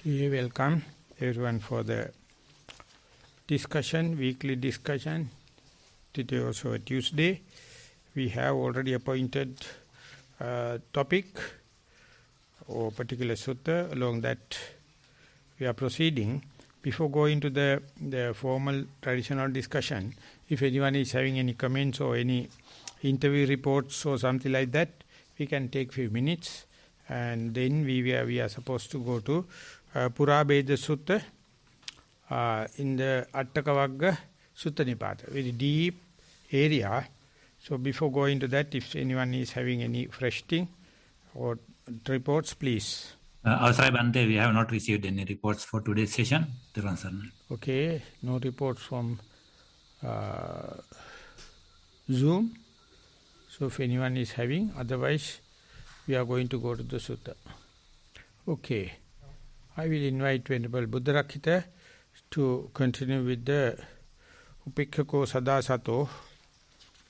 Okay, welcome everyone for the discussion, weekly discussion. Today also a Tuesday. We have already appointed topic or particular sutta. Along that we are proceeding. Before going to the formal traditional discussion, if anyone is having any comments or any interview reports or something like that, we can take few minutes, and then we are supposed to go to Purabheda Sutta in the Attakavagga Sutta Nipata, very deep area. So before going to that, if anyone is having any fresh thing or reports, please. Avasai Bante, we have not received any reports for today's session. Okay, no reports from Zoom. So if anyone is having, otherwise we are going to go to the sutta. Okay. I will invite Venerable Buddharakkhita to continue with the Upekkako Sadasato,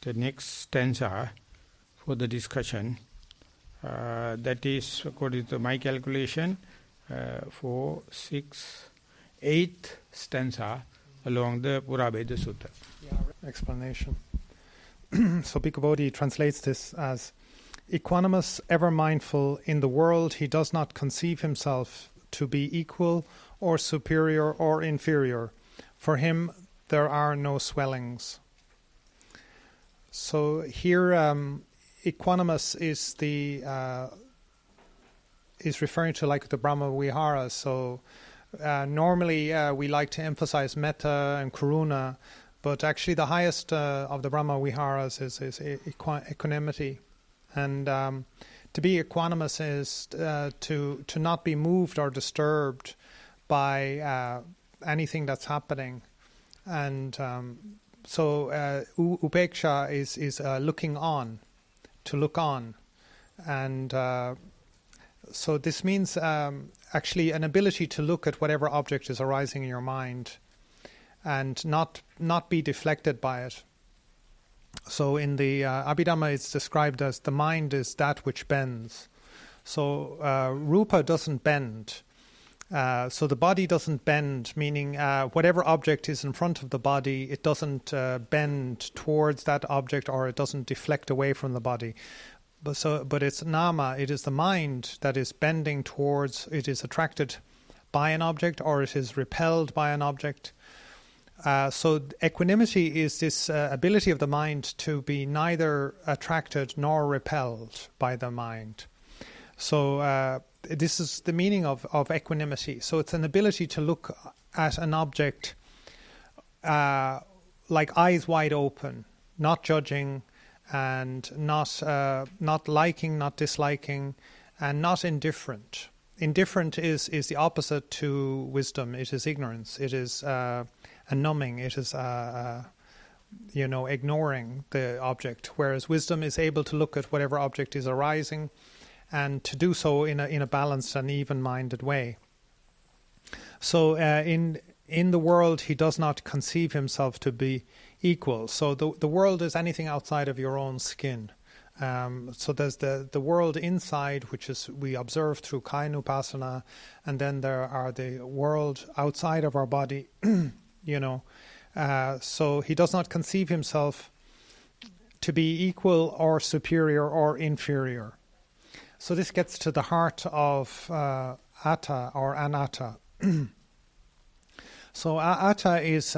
the next stanza for the discussion. That is, according to my calculation, 4, 6, 8th stanza along the Purabheda Sutta. Explanation. So Bhikkhu Bodhi translates this as, Equanimous, ever mindful, in the world he does not conceive himself to be equal or superior or inferior. For him there are no swellings. So here equanimous is is referring to like the Brahma Viharas. So normally we like to emphasize metta and karuna, but actually the highest of the Brahma Viharas is equanimity. And to be equanimous is to not be moved or disturbed by anything that's happening. And so upeksha is looking on, to look on. And so this means actually an ability to look at whatever object is arising in your mind and not be deflected by it. So in the Abhidhamma it's described as the mind is that which bends. So rupa doesn't bend. So the body doesn't bend, meaning whatever object is in front of the body, it doesn't bend towards that object or it doesn't deflect away from the body. But it's nama, it is the mind that is bending towards, it is attracted by an object or it is repelled by an object. So equanimity is this ability of the mind to be neither attracted nor repelled by the mind. So this is the meaning of equanimity. So it's an ability to look at an object like eyes wide open, not judging and not liking, not disliking, and not indifferent. Indifferent is the opposite to wisdom. It is ignorance. It is a numbing. It is ignoring the object. Whereas wisdom is able to look at whatever object is arising, and to do so in a balanced and even-minded way. So in the world, he does not conceive himself to be equal. So the world is anything outside of your own skin. So there's the world inside, which is we observe through Kayanupasana, and then there are the world outside of our body, So he does not conceive himself to be equal or superior or inferior. So this gets to the heart of atta or anatta. So atta is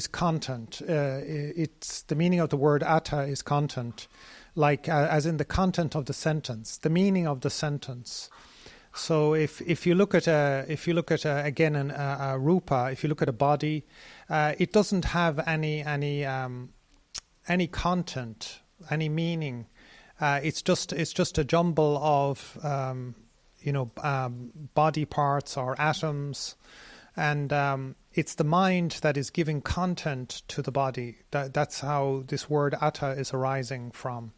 content. It's the meaning of the word atta is content, like as in the content of the sentence, the meaning of the sentence. So if you look at a rupa, if you look at a body, it doesn't have any content, any meaning. It's just a jumble of body parts or atoms, and it's the mind that is giving content to the body. That's how this word atta is arising from.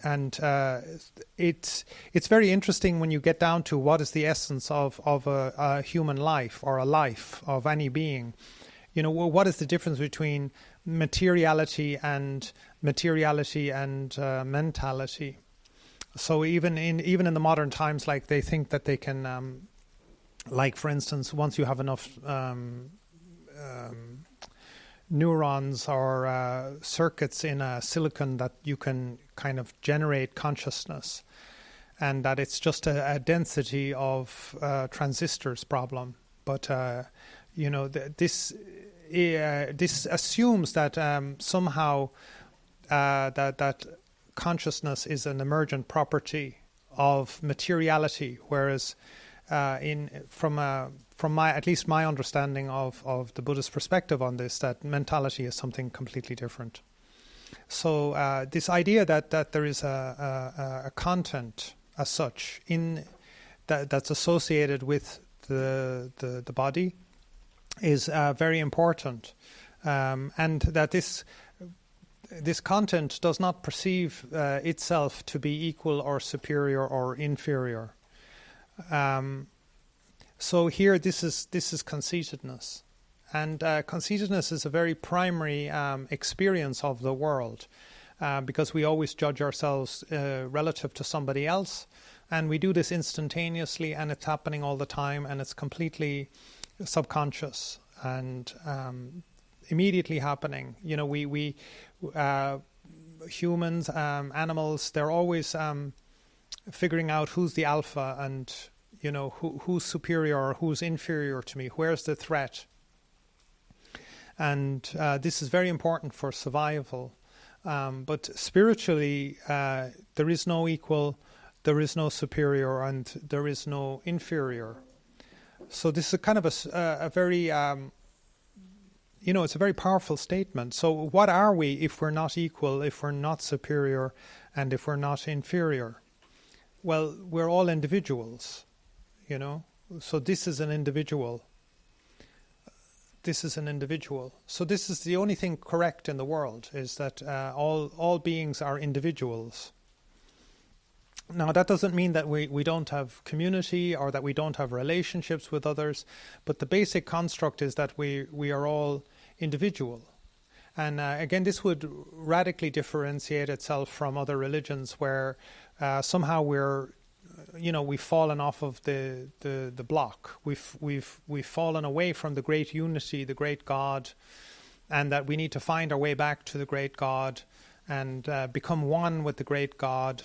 And it's very interesting when you get down to what is the essence of a human life or a life of any being. What is the difference between materiality and mentality? So even in the modern times, like they think that they can, like for instance, once you have enough neurons or circuits in a silicon, that you can kind of generate consciousness, and that it's just a density of transistors problem. But this assumes that somehow that consciousness is an emergent property of materiality, whereas from my, at least my understanding of the Buddhist perspective on this, that mentality is something completely different. So this idea that there is a content as such in that's associated with the body is very important, and that this content does not perceive itself to be equal or superior or inferior. So here, this is conceitedness, and conceitedness is a very primary experience of the world, because we always judge ourselves relative to somebody else, and we do this instantaneously, and it's happening all the time, and it's completely subconscious and immediately happening. We humans, animals, they're always figuring out who's the alpha and who's superior or who's inferior to me, where's the threat. And this is very important for survival. But spiritually, there is no equal, there is no superior, and there is no inferior. So this is kind of a very, it's a very powerful statement. So what are we if we're not equal, if we're not superior, and if we're not inferior? Well, we're all individuals, So this is an individual. This is an individual. So this is the only thing correct in the world, is that all beings are individuals. Now, that doesn't mean that we don't have community or that we don't have relationships with others, but the basic construct is that we are all individual. And again, this would radically differentiate itself from other religions where somehow we've fallen off of the block. We've fallen away from the great unity, the great God, and that we need to find our way back to the great God and become one with the great God.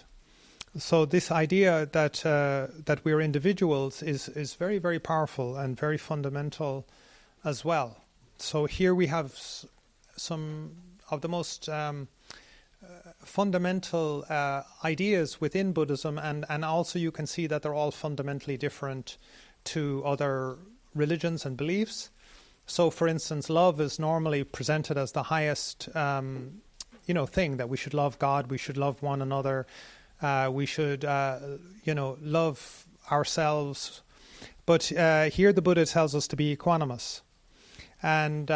So this idea that we're individuals is very, very powerful and very fundamental as well. So here we have some of the most fundamental ideas within Buddhism, and also you can see that they're all fundamentally different to other religions and beliefs. So, for instance, love is normally presented as the highest, thing, that we should love God, we should love one another, we should, love ourselves. But here the Buddha tells us to be equanimous. And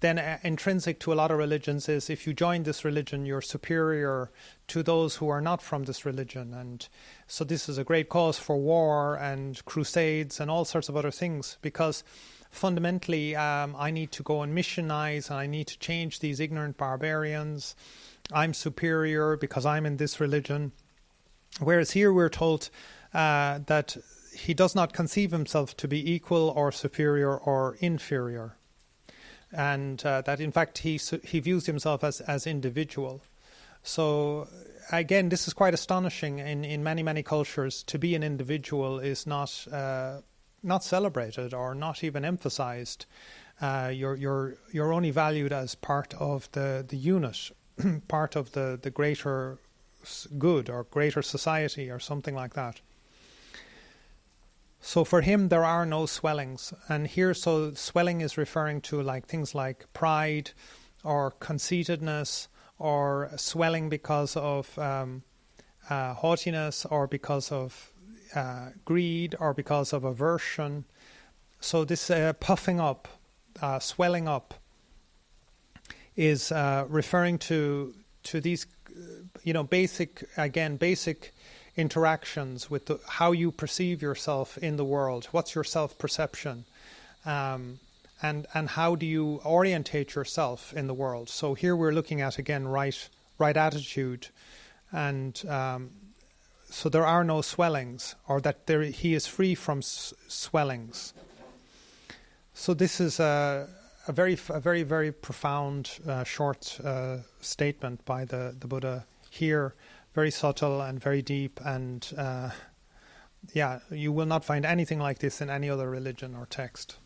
then intrinsic to a lot of religions is if you join this religion, you're superior to those who are not from this religion. And so this is a great cause for war and crusades and all sorts of other things, because fundamentally I need to go and missionize, and I need to change these ignorant barbarians. I'm superior because I'm in this religion. Whereas here we're told that he does not conceive himself to be equal or superior or inferior. And that in fact he views himself as individual. So again, this is quite astonishing. In many cultures, to be an individual is not celebrated or not even emphasized. You're only valued as part of the unit, part of the greater good or greater society or something like that. So for him, there are no swellings. And here, so swelling is referring to things like pride or conceitedness, or swelling because of haughtiness, or because of greed, or because of aversion. So this puffing up, swelling up, is referring to these, basic interactions with how you perceive yourself in the world. What's your self-perception? And how do you orientate yourself in the world? So here we're looking at, again, right attitude. And so there are no swellings, or that he is free from swellings. So this is a very, very profound, short statement by the Buddha here, very subtle and very deep, and you will not find anything like this in any other religion or text.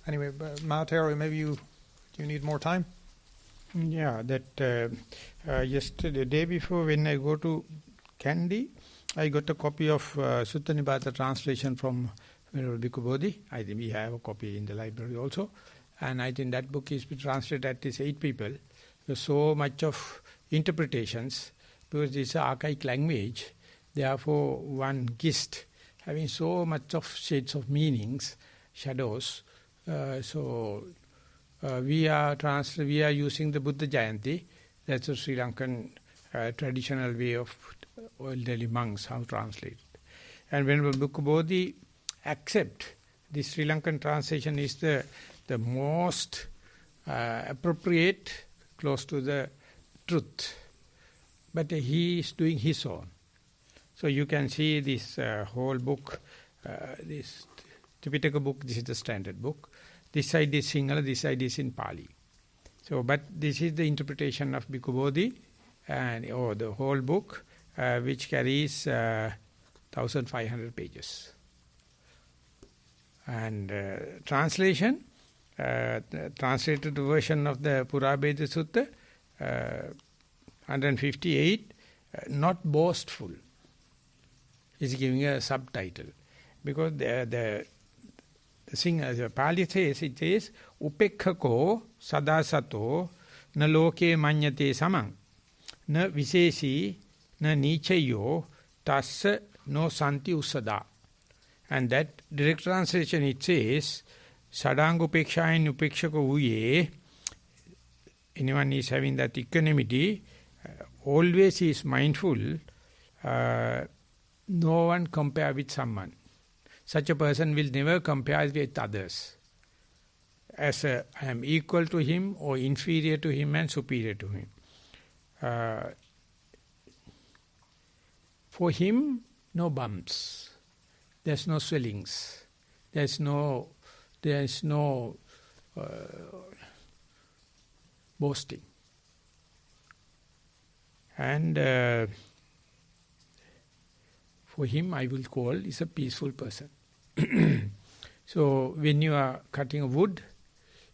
Anyway, Maha, Thero, maybe you need more time? Yeah, that yesterday, the day before, when I go to Kandy, I got a copy of Sutta Nipata translation from Venerable Bhikkhu Bodhi. I think we have a copy in the library also. And I think that book is translated at least 8 people. There's so much of interpretations, because this is archaic language. Therefore, one gist having so much of shades of meanings, shadows. We are using the Buddha Jayanti. That's a Sri Lankan traditional way of elderly monks how to translate. And when Bhikkhu Bodhi accept this Sri Lankan translation is the most appropriate, close to the truth. But he is doing his own. So you can see this whole book, this Tipitaka book, this is the standard book. This side is Sinhala, this side is in Pali. So, but this is the interpretation of Bhikkhu Bodhi, and the whole book, which carries 1,500 pages. And translation, translated version of the Purabheda Sutta, 158, not boastful, is giving a subtitle. Because the Pali says, it says, Upekkako sadasato na loke manyate samang na visesi na nichayo tassa no santi usada. And that direct translation, it says, Sadanga upekshayan upekshako uye, anyone is having that equanimity, always is mindful, no one compare with someone. Such a person will never compare with others. As I am equal to him or inferior to him and superior to him. For him, no bumps. There's no swellings. There's no boasting. And for him, I will call, is a peaceful person. So when you are cutting a wood,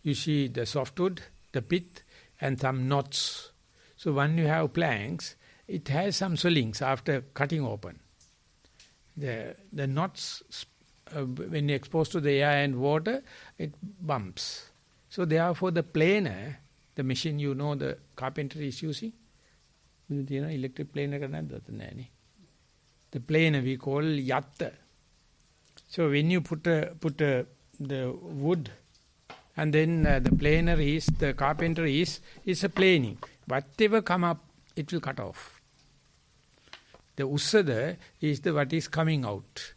you see the softwood, the pith, and some knots. So when you have planks, it has some swellings after cutting open. The knots, when exposed to the air and water, it bumps. So therefore the planer, the machine the carpenter is using, electric planer, the planer we call yatta. So when you put the wood, and then the planer is, the carpenter is a planing. Whatever come up, it will cut off. The usada is what is coming out.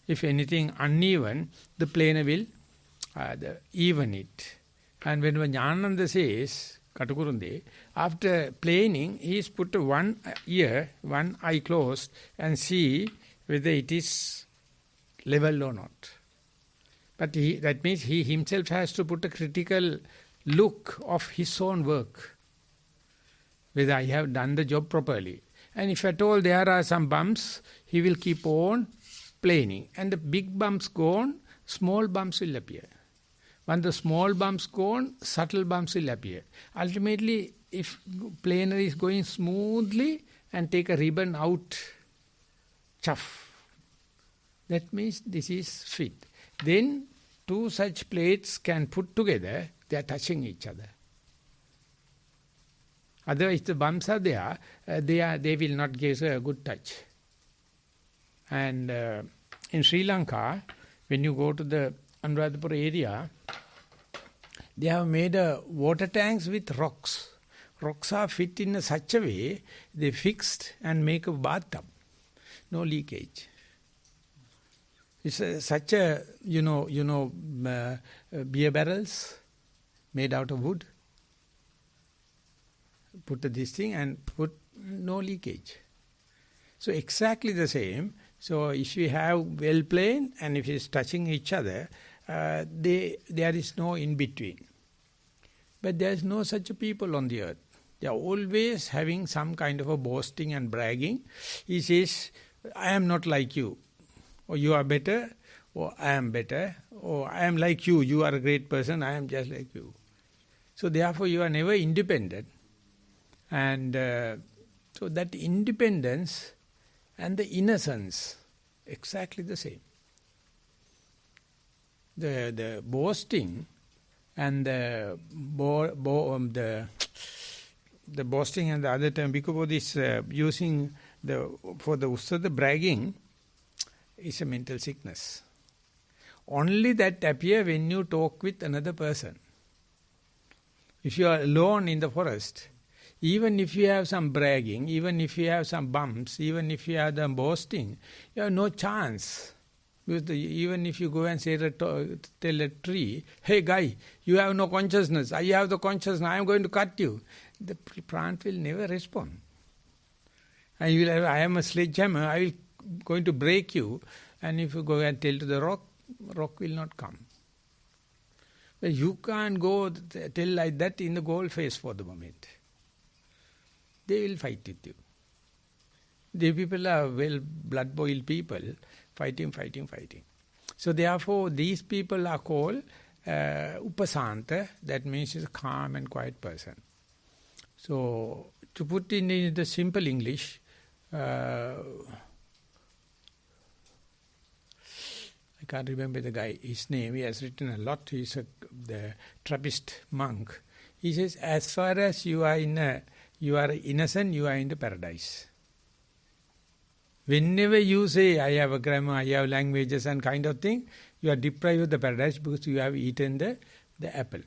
If anything uneven, the planer will even it. And when Jnananda says, Katakurunde, after planing, he is put one ear, one eye closed, and see whether it is level or not. But that means he himself has to put a critical look of his own work, whether I have done the job properly. And if at all there are some bumps, he will keep on planing. And the big bumps gone, small bumps will appear. When the small bumps gone, subtle bumps will appear. Ultimately, if planer is going smoothly and take a ribbon out, chuff, that means this is fit. Then two such plates can put together, they are touching each other. Otherwise, the bumps are there, they will not give a good touch. And in Sri Lanka, when you go to the Anuradhapura area, they have made water tanks with rocks. Rocks are fit in such a way, they fixed and make a bathtub. No leakage. It's such a, beer barrels made out of wood. Put this thing and put no leakage. So exactly the same. So if we have well plane and if it's touching each other, there is no in between. But there is no such a people on the earth. They are always having some kind of a boasting and bragging. He says, I am not like you. Or you are better. Or I am better. Or I am like you. You are a great person. I am just like you. So therefore you are never independent. And so that independence and the innocence, exactly the same. The boasting and the boasting and the other term, because this using for the ussa, the bragging is a mental sickness. Only that appear when you talk with another person. If you are alone in the forest, even if you have some bragging, even if you have some bumps, even if you have them boasting, you have no chance. Because even if you go and say tell a tree, hey guy, you have no consciousness, I have the consciousness, I am going to cut you. The plant will never respond. And you will have, I am a sledgehammer, I will going to break you. And if you go and tell to the rock, rock will not come. But you can't go tell like that in the goal phase for the moment. They will fight with you. The people are well blood-boiled people, fighting. So therefore these people are called upasanta, that means is a calm and quiet person. So to put in the simple English, I can't remember the guy, his name, he has written a lot, he's the Trappist monk. He says, as far as you are innocent, you are in the paradise. Whenever you say, I have a grammar, I have languages and kind of thing, you are deprived of the paradise because you have eaten the apple.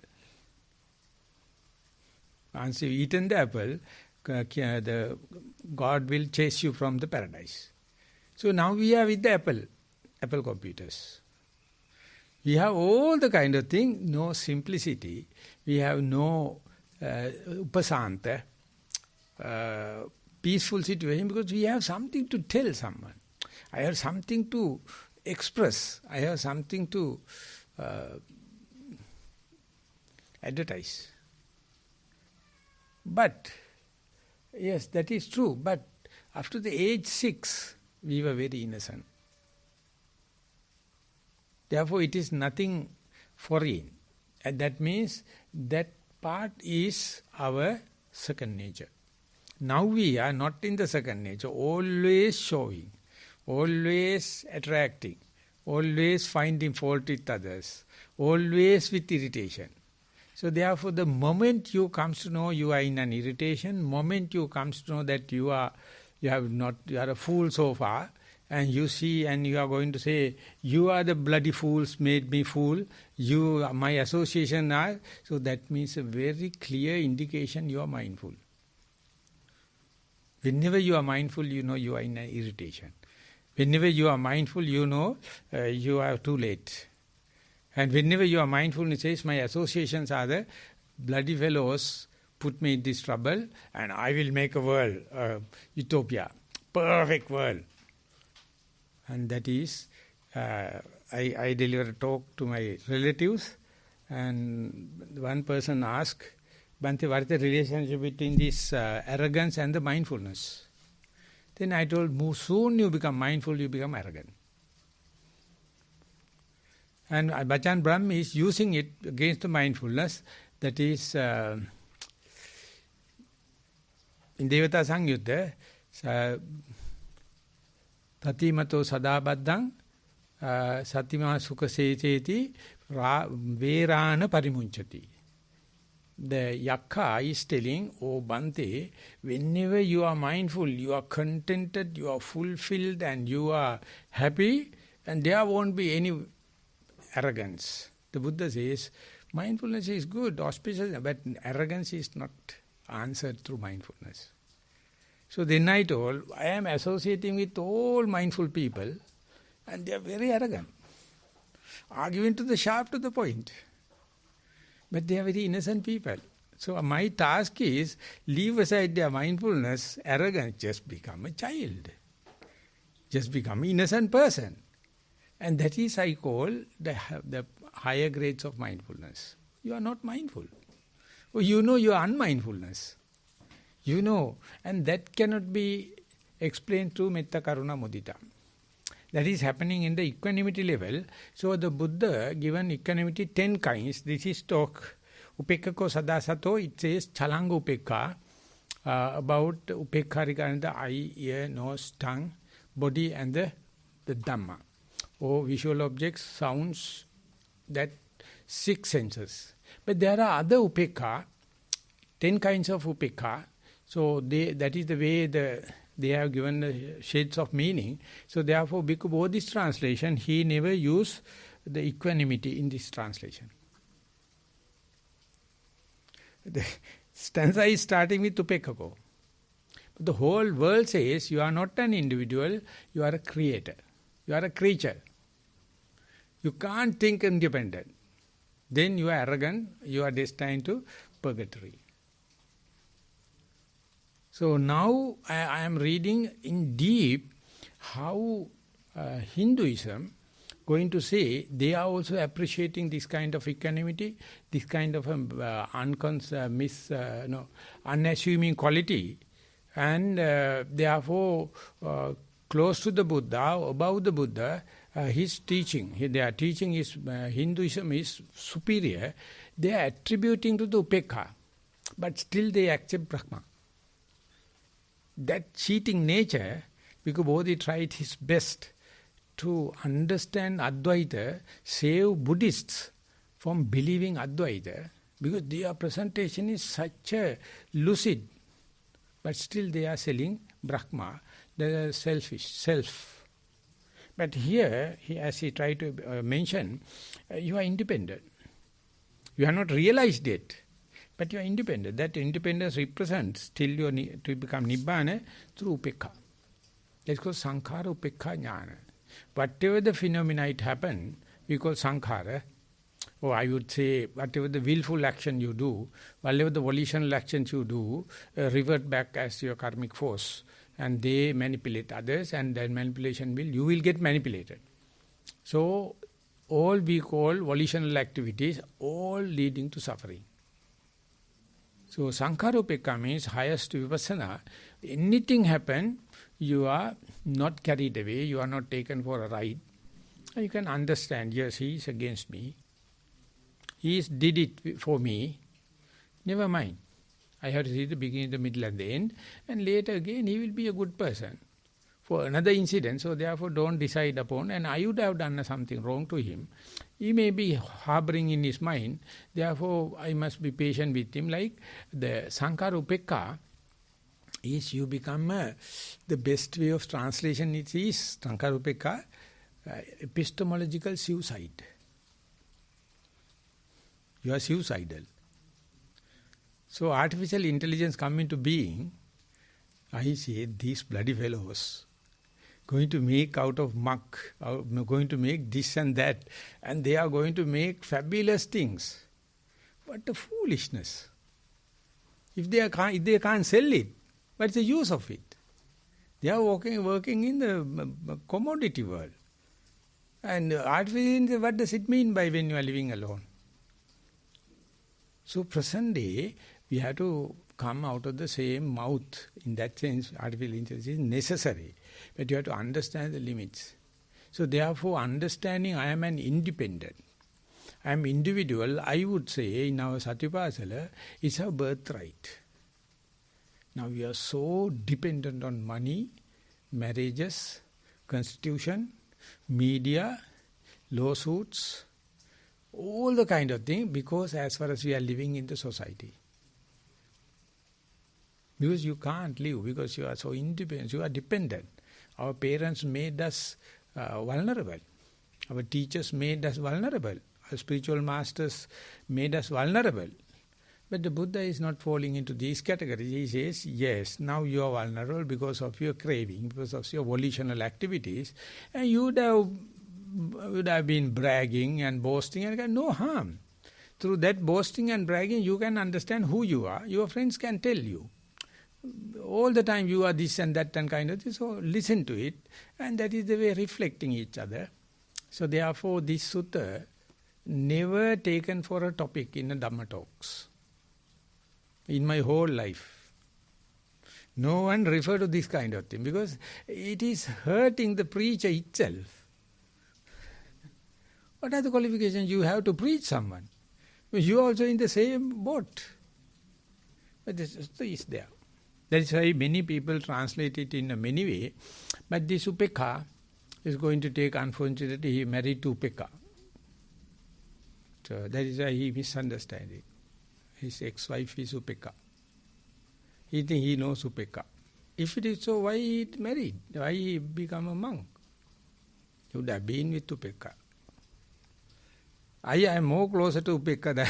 Once you have eaten the apple, the God will chase you from the paradise. So now we are with the Apple computers. We have all the kind of thing, no simplicity. We have no upasanta, peaceful situation, because we have something to tell someone. I have something to express. I have something to advertise. But, yes, that is true. But after the age 6, we were very innocent. Therefore, it is nothing foreign. And that means that part is our second nature. Now we are not in the second nature, always showing, always attracting, always finding fault with others, always with irritation. So therefore, the moment you comes to know you are in an irritation, moment you comes to know that you are a fool so far, and you see and you are going to say, you are the bloody fools, made me fool, you, my association are, so that means a very clear indication you are mindful. Whenever you are mindful, you know you are in an irritation. Whenever you are mindful, you know you are too late. And whenever you are mindful, it says, my associations are the bloody fellows put me in this trouble and I will make a world, utopia, perfect world. And that is, I delivered a talk to my relatives, and one person asked, Bhante, what is the relationship between this arrogance and the mindfulness? Then I told, soon you become mindful, you become arrogant. And Bhajan Brahm is using it against the mindfulness, that is, in Devata Sangyutta, Tatimato Sadabaddhang Satima Sukha Secheti Verana Parimunchati. The Yakka is telling, oh Bhante, whenever you are mindful, you are contented, you are fulfilled and you are happy, and there won't be any arrogance. The Buddha says, mindfulness is good, auspicious, but arrogance is not answered through mindfulness. So then I told, I am associating with all mindful people and they are very arrogant, arguing to the sharp to the point. But they are very innocent people. So my task is, leave aside their mindfulness, arrogance, just become a child. Just become innocent person. And that is, I call, the higher grades of mindfulness. You are not mindful. Oh, you know your unmindfulness. You know, and that cannot be explained through metta, karuna, mudita. That is happening in the equanimity level. So the Buddha given equanimity 10 kinds. This is talk, upekkako sadasato, it says chalanga upekka, about upekka regarding the eye, ear, nose, tongue, body and the Dhamma. Or visual objects, sounds, that 6 senses. But there are other upekka, 10 kinds of upekka. So that is the way they have given the shades of meaning. So therefore, Bhikkhu Bodhi's translation, he never used the equanimity in this translation. The stanza is starting with upekkako. But the whole world says, you are not an individual, you are a creator. You are a creature. You can't think independent. Then you are arrogant, you are destined to purgatory. So now I am reading in deep how Hinduism going to say they are also appreciating this kind of equanimity, this kind of unassuming quality, and therefore close to the Buddha, above the Buddha, his teaching, their teaching is, Hinduism is superior. They are attributing to the upekka, but still they accept Brahma. That cheating nature, because Bodhi tried his best to understand Advaita, save Buddhists from believing Advaita, because their presentation is such a lucid, but still they are selling Brahma, the selfish, self. But here, as he tried to mention, you are independent. You are not realized yet, but you are independent. That independence represents till you to become Nibbana through upekka. Let's call sankhara upekka jnana. Whatever the phenomena it happen, we call sankhara, or I would say whatever the willful action you do, whatever the volitional actions you do, revert back as your karmic force. And they manipulate others, and that manipulation you will get manipulated. So, all we call volitional activities, all leading to suffering. So, sankhara upekka means highest vipassana. Anything happen, you are not carried away, you are not taken for a ride. You can understand, yes, he is against me. He did it for me. Never mind. I have to see the beginning, the middle and the end. And later again, he will be a good person for another incident. So therefore, don't decide upon. And I would have done something wrong to him. He may be harboring in his mind. Therefore, I must be patient with him. Like the sankhara upekka is you become the best way of translation. It is sankhara upekka, epistemological suicide. You are suicidal. So artificial intelligence come into being, I say, these bloody fellows going to make out of muck, going to make this and that, and they are going to make fabulous things. What a foolishness. If they can't sell it, what's the use of it? They are working in the commodity world. And artificial, what does it mean by when you are living alone? So present day, we have to come out of the same mouth. In that sense, artificial intelligence is necessary. But you have to understand the limits. So therefore, understanding I am an independent, I am individual, I would say in our Satipasala, is our birthright. Now we are so dependent on money, marriages, constitution, media, lawsuits, all the kind of thing, because as far as we are living in the society. Because you can't live, because you are so independent, you are dependent. Our parents made us vulnerable. Our teachers made us vulnerable. Our spiritual masters made us vulnerable. But the Buddha is not falling into these categories. He says, yes, now you are vulnerable because of your craving, because of your volitional activities, and you would have been bragging and boasting and got no harm. Through that boasting and bragging, you can understand who you are. Your friends can tell you. all the time you are this and that and kind of thing. So listen to it, and that is the way reflecting each other. So therefore this sutta never taken for a topic in a Dhamma talks. In my whole life. No one refer to this kind of thing because it is hurting the preacher itself. What are the qualifications? You have to preach someone. You are also in the same boat. But this is there. That is why many people translate it in a many way. But this Pekka is going to take, unfortunately, he married to Pekka. So that is why he misunderstands it. His ex-wife is Pekka. He thinks he knows Pekka. If it is so, why he married? Why he become a monk? He would have been with Pekka. I am more closer to Pekka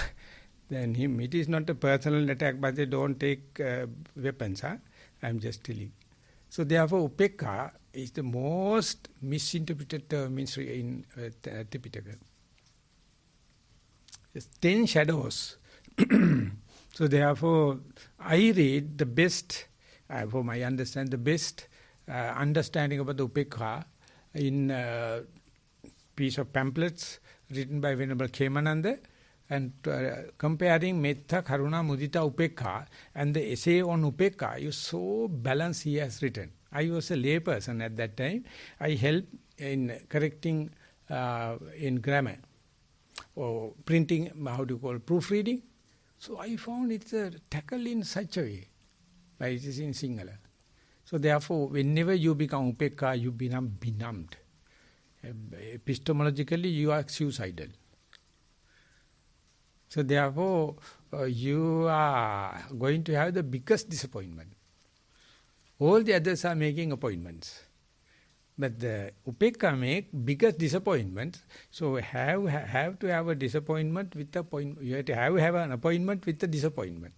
than him. It is not a personal attack, but they don't take weapons. I am just telling. So therefore, Pekka is the most misinterpreted term in Tipitaka. There's 10 shadows. So therefore, I read the best, for my understanding, the best understanding about the Upekha in a piece of pamphlets written by Venerable Kemananda, and comparing Metta, Karuna, Mudita, Upekha, and the essay on Upekha is so balanced he has written. I was a lay person at that time. I helped in correcting in grammar or printing, proofreading. So I found it's tackled in such a way, but it is in Sinhala. So therefore, whenever you become Upekha, you become benumbed. Epistemologically, you are suicidal. So therefore, you are going to have the biggest disappointment. All the others are making appointments. But the Upekka make biggest disappointment. So have to have a disappointment with the appointment. You have to have an appointment with the disappointment.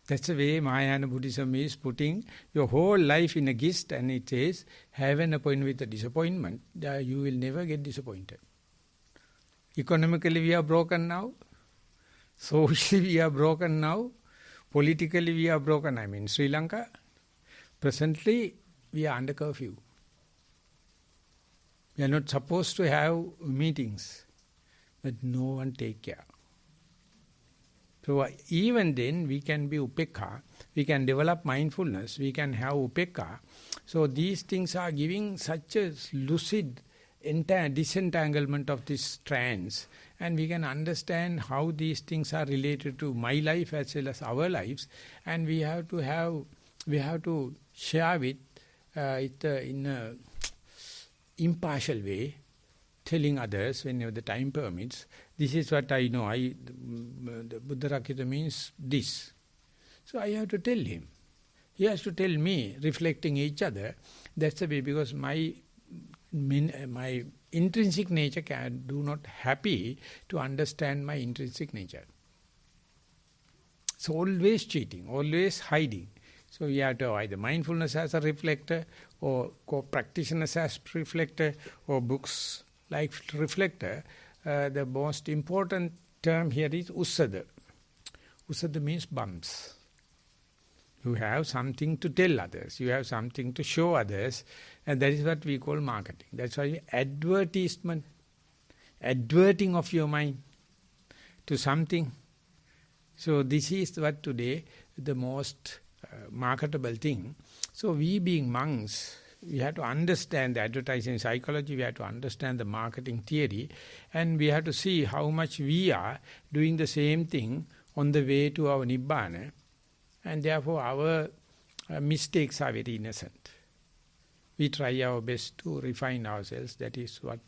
That's the way Mahayana Buddhism is putting your whole life in a gist, and it says, have an appointment with the disappointment. You will never get disappointed. Economically we are broken now. Socially we are broken now. Politically we are broken. I mean Sri Lanka. Presently we are under curfew. We are not supposed to have meetings, but no one take care. So even then we can be Upekka, we can develop mindfulness, we can have Upekka. So these things are giving such a lucid disentanglement of these strands, and we can understand how these things are related to my life as well as our lives, and we have to share it in a impartial way, telling others whenever the time permits, this is what I know, the Buddha Rakkhita means this. So I have to tell him. He has to tell me, reflecting each other. That's the way, because my intrinsic nature do not happy to understand my intrinsic nature. So always cheating, always hiding. So we have to have either mindfulness as a reflector, or co-practitioners as reflector, or books like reflector. The most important term here is Ussada. Ussada means bumps. You have something to tell others, you have something to show others, and that is what we call marketing. That's why advertisement, adverting of your mind to something. So this is what today the most marketable thing. So we being monks, we have to understand the advertising psychology, we have to understand the marketing theory, and we have to see how much we are doing the same thing on the way to our Nibbana, and therefore our mistakes are very innocent. We try our best to refine ourselves. That is what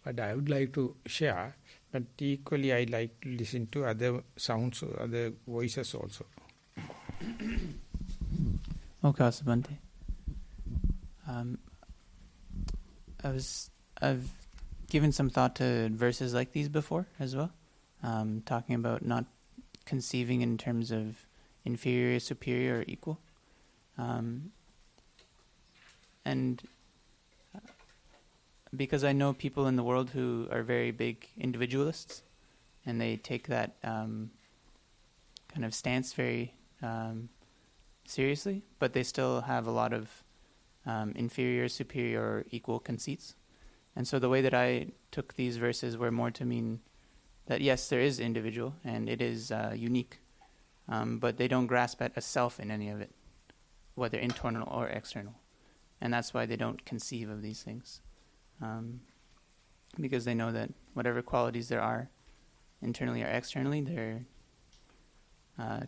I would like to share, but equally I like to listen to other sounds, other voices also. Okay, Sabante. I've given some thought to verses like these before as well, talking about not conceiving in terms of inferior, superior, or equal. And because I know people in the world who are very big individualists, and they take that kind of stance very seriously, but they still have a lot of inferior, superior, or equal conceits. And so the way that I took these verses were more to mean that yes, there is individual and it is unique, but they don't grasp at a self in any of it, whether internal or external. And that's why they don't conceive of these things. Because they know that whatever qualities there are, internally or externally, they're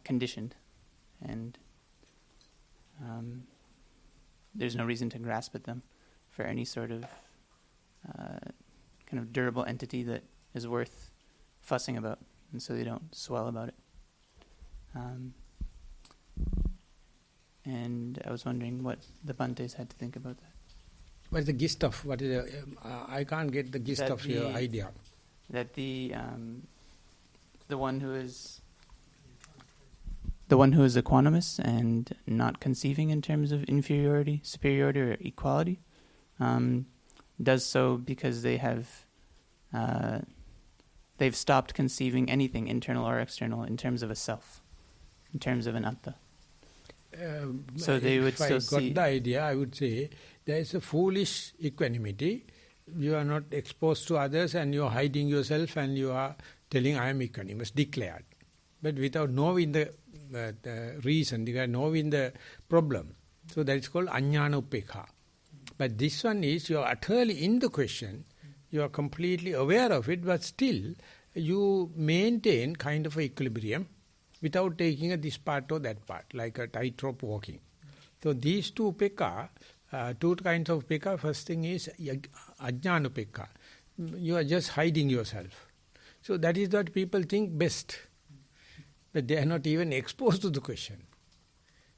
conditioned. And there's no reason to grasp at them for any sort of kind of durable entity that is worth fussing about. And so they don't swell about it. And I was wondering what the Bhantes had to think about that. What is the gist of, what is the, I can't get the gist of your idea. That the one who is equanimous and not conceiving in terms of inferiority, superiority, or equality, does so because they've stopped conceiving anything internal or external in terms of a self, in terms of an atta. So they would still see. If I got the idea, I would say there is a foolish equanimity. You are not exposed to others and you are hiding yourself and you are telling I am equanimous, declared. But without knowing the reason, without knowing the problem. So that is called ajnana upekha. But this one is you are utterly in the question, you are completely aware of it, but still you maintain kind of a equilibrium without taking this part or that part, like a tightrope walking. So these two upekha, two kinds of upekha. First thing is ajnana upekha. You are just hiding yourself. So that is what people think best. But they are not even exposed to the question.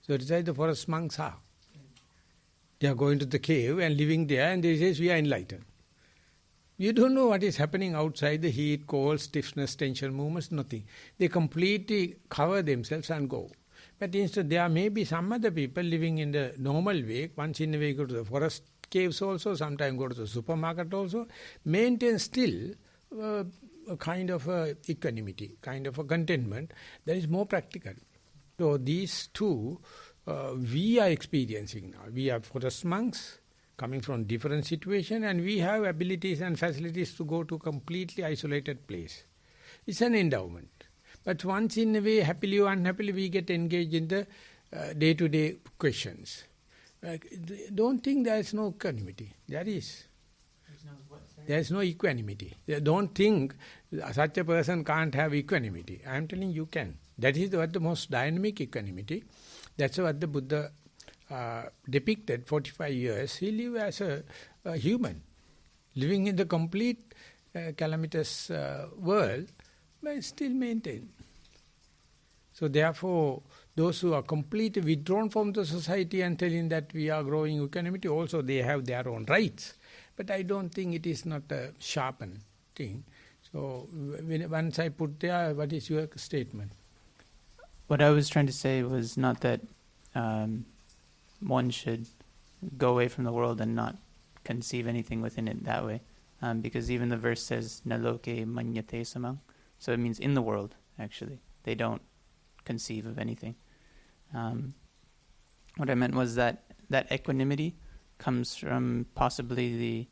So it is like the forest monks are. They are going to the cave and living there and they say, we are enlightened. You don't know what is happening outside, the heat, cold, stiffness, tension, movements, nothing. They completely cover themselves and go. But instead there may be some other people living in the normal way, once in a way go to the forest caves also, sometimes go to the supermarket also, maintain still a kind of equanimity, kind of a contentment that is more practical. So these two we are experiencing now. We are forest monks coming from different situation and we have abilities and facilities to go to completely isolated place. It's an endowment. But once in a way, happily or unhappily, we get engaged in the day-to-day questions. Don't think there is no equanimity. There is. There is no equanimity. Don't think such a person can't have equanimity. I am telling you can. That is what the most dynamic equanimity. That's what the Buddha depicted 45 years. He lived as a human, living in the complete calamitous world, but still maintained. So therefore, those who are completely withdrawn from the society and telling that we are growing equanimity, also they have their own rights. But I don't think it is not a sharpened thing. So once I put there, what is your statement? What I was trying to say was not that one should go away from the world and not conceive anything within it that way. Because even the verse says, naloke manyate samang. So it means in the world, actually. They don't conceive of anything. What I meant was that equanimity comes from possibly the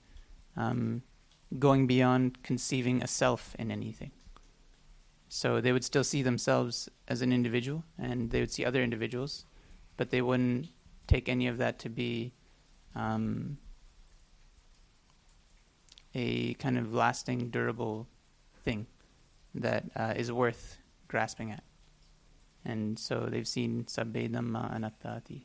going beyond conceiving a self in anything. So they would still see themselves as an individual, and they would see other individuals, but they wouldn't take any of that to be a kind of lasting, durable thing that is worth grasping at. And so they've seen sabbe dhamma anattati.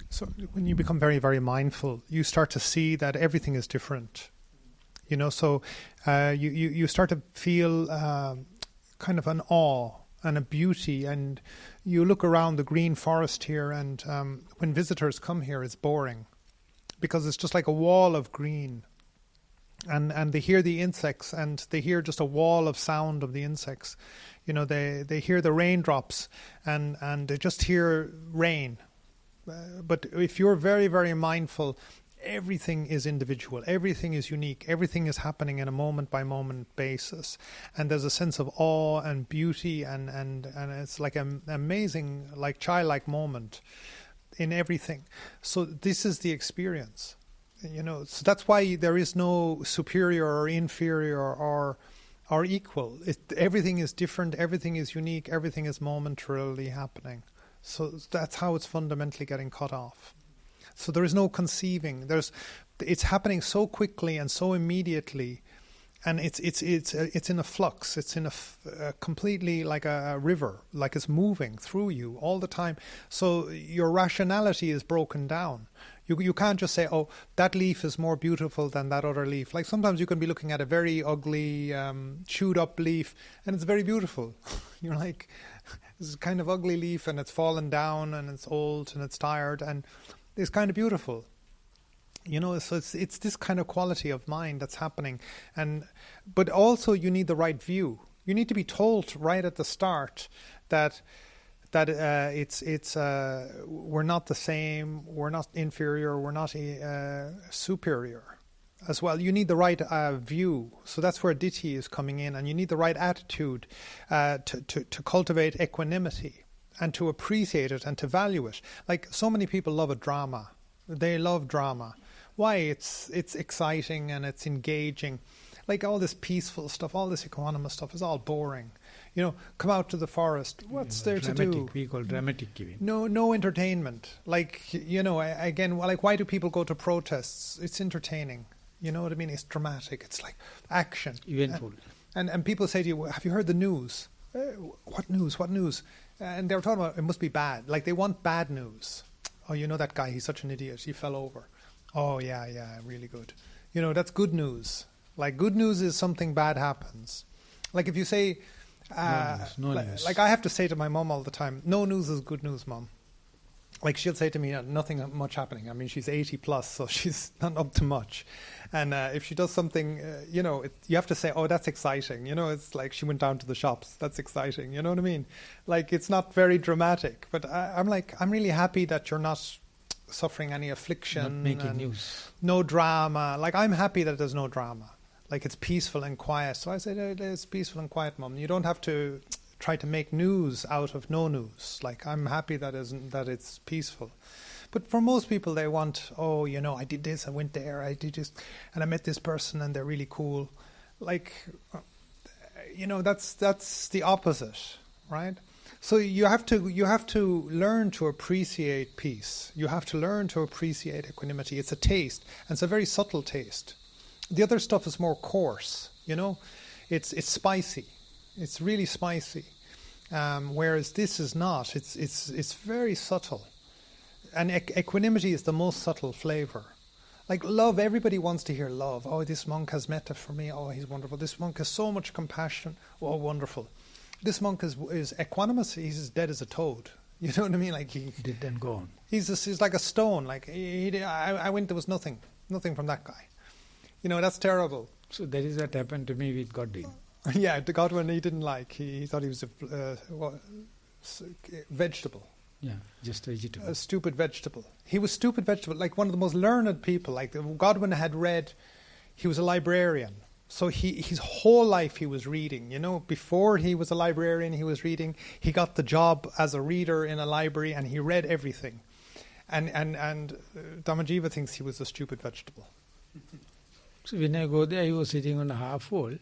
So when you become very, very mindful, you start to see that everything is different. You know, so you start to feel kind of an awe and a beauty, and you look around the green forest here, and when visitors come here, it's boring because it's just like a wall of green. And they hear the insects, and they hear just a wall of sound of the insects. You know, they hear the raindrops, and they just hear rain. But if you're very, very mindful, everything is individual, everything is unique, everything is happening in a moment-by-moment basis. And there's a sense of awe and beauty, and it's like an amazing, like childlike moment in everything. So this is the experience. So that's why there is no superior or inferior or equal. Everything is different, everything is unique, everything is momentarily happening. So that's how it's fundamentally getting cut off. So there is no conceiving. It's happening so quickly and so immediately, and it's in a flux. It's in a completely like a river, like it's moving through you all the time. So your rationality is broken down. You can't just say, oh, that leaf is more beautiful than that other leaf. Like sometimes you can be looking at a very ugly, chewed up leaf, and it's very beautiful. You're like, this is kind of ugly leaf, and it's fallen down, and it's old, and it's tired, and it's kind of beautiful. So it's this kind of quality of mind that's happening. But also you need the right view. You need to be told right at the start that we're not the same, we're not inferior, we're not superior as well. You need the right view. So that's where ditthi is coming in, and you need the right attitude to cultivate equanimity and to appreciate it and to value it. Like so many people love a drama. They love drama. Why? It's exciting and it's engaging. Like all this peaceful stuff, all this equanimous stuff is all boring. Come out to the forest. What's there to do? We call dramatic giving. No entertainment. Like, again, like why do people go to protests? It's entertaining. You know what I mean? It's dramatic. It's like action. Eventful. And people say to you, have you heard the news? What news? What news? And they're talking about it must be bad. Like they want bad news. Oh, that guy, he's such an idiot. He fell over. Oh, yeah, really good. That's good news. Like good news is something bad happens. Like if you say... no news. Like I have to say to my mom all the time, no news is good news, Mom. Like she'll say to me, nothing much happening. I mean, she's 80 plus, so she's not up to much. And if she does something, you have to say, oh, that's exciting. It's like she went down to the shops. That's exciting. You know what I mean? Like it's not very dramatic. But I'm really happy that you're not suffering any affliction. Not making news. No drama. Like I'm happy that there's no drama. Like it's peaceful and quiet. So I said, it's peaceful and quiet, Mum. You don't have to try to make news out of no news. Like I'm happy that it's peaceful. But for most people, they want, oh, I did this, I went there, I did this, and I met this person, and they're really cool. Like, that's the opposite, right? So you have to learn to appreciate peace. You have to learn to appreciate equanimity. It's a taste, and it's a very subtle taste. The other stuff is more coarse, It's spicy. It's really spicy. Whereas this is not. It's very subtle. And equanimity is the most subtle flavor. Like love, everybody wants to hear love. Oh, this monk has metta for me. Oh, he's wonderful. This monk has so much compassion. Oh, wonderful. This monk is equanimous. He's as dead as a toad. You know what I mean? Like he did and gone. He's like a stone. Like I went, there was nothing from that guy. That's terrible. So that is what happened to me with Godwin. Yeah, the Godwin he didn't like. He thought he was a vegetable. Yeah, just a vegetable. A stupid vegetable. He was stupid vegetable, like one of the most learned people. Like Godwin had read, he was a librarian. So his whole life he was reading. Before he was a librarian, he was reading. He got the job as a reader in a library, and he read everything. And Dhammajiva thinks he was a stupid vegetable. So when I go there, he was sitting on a half wall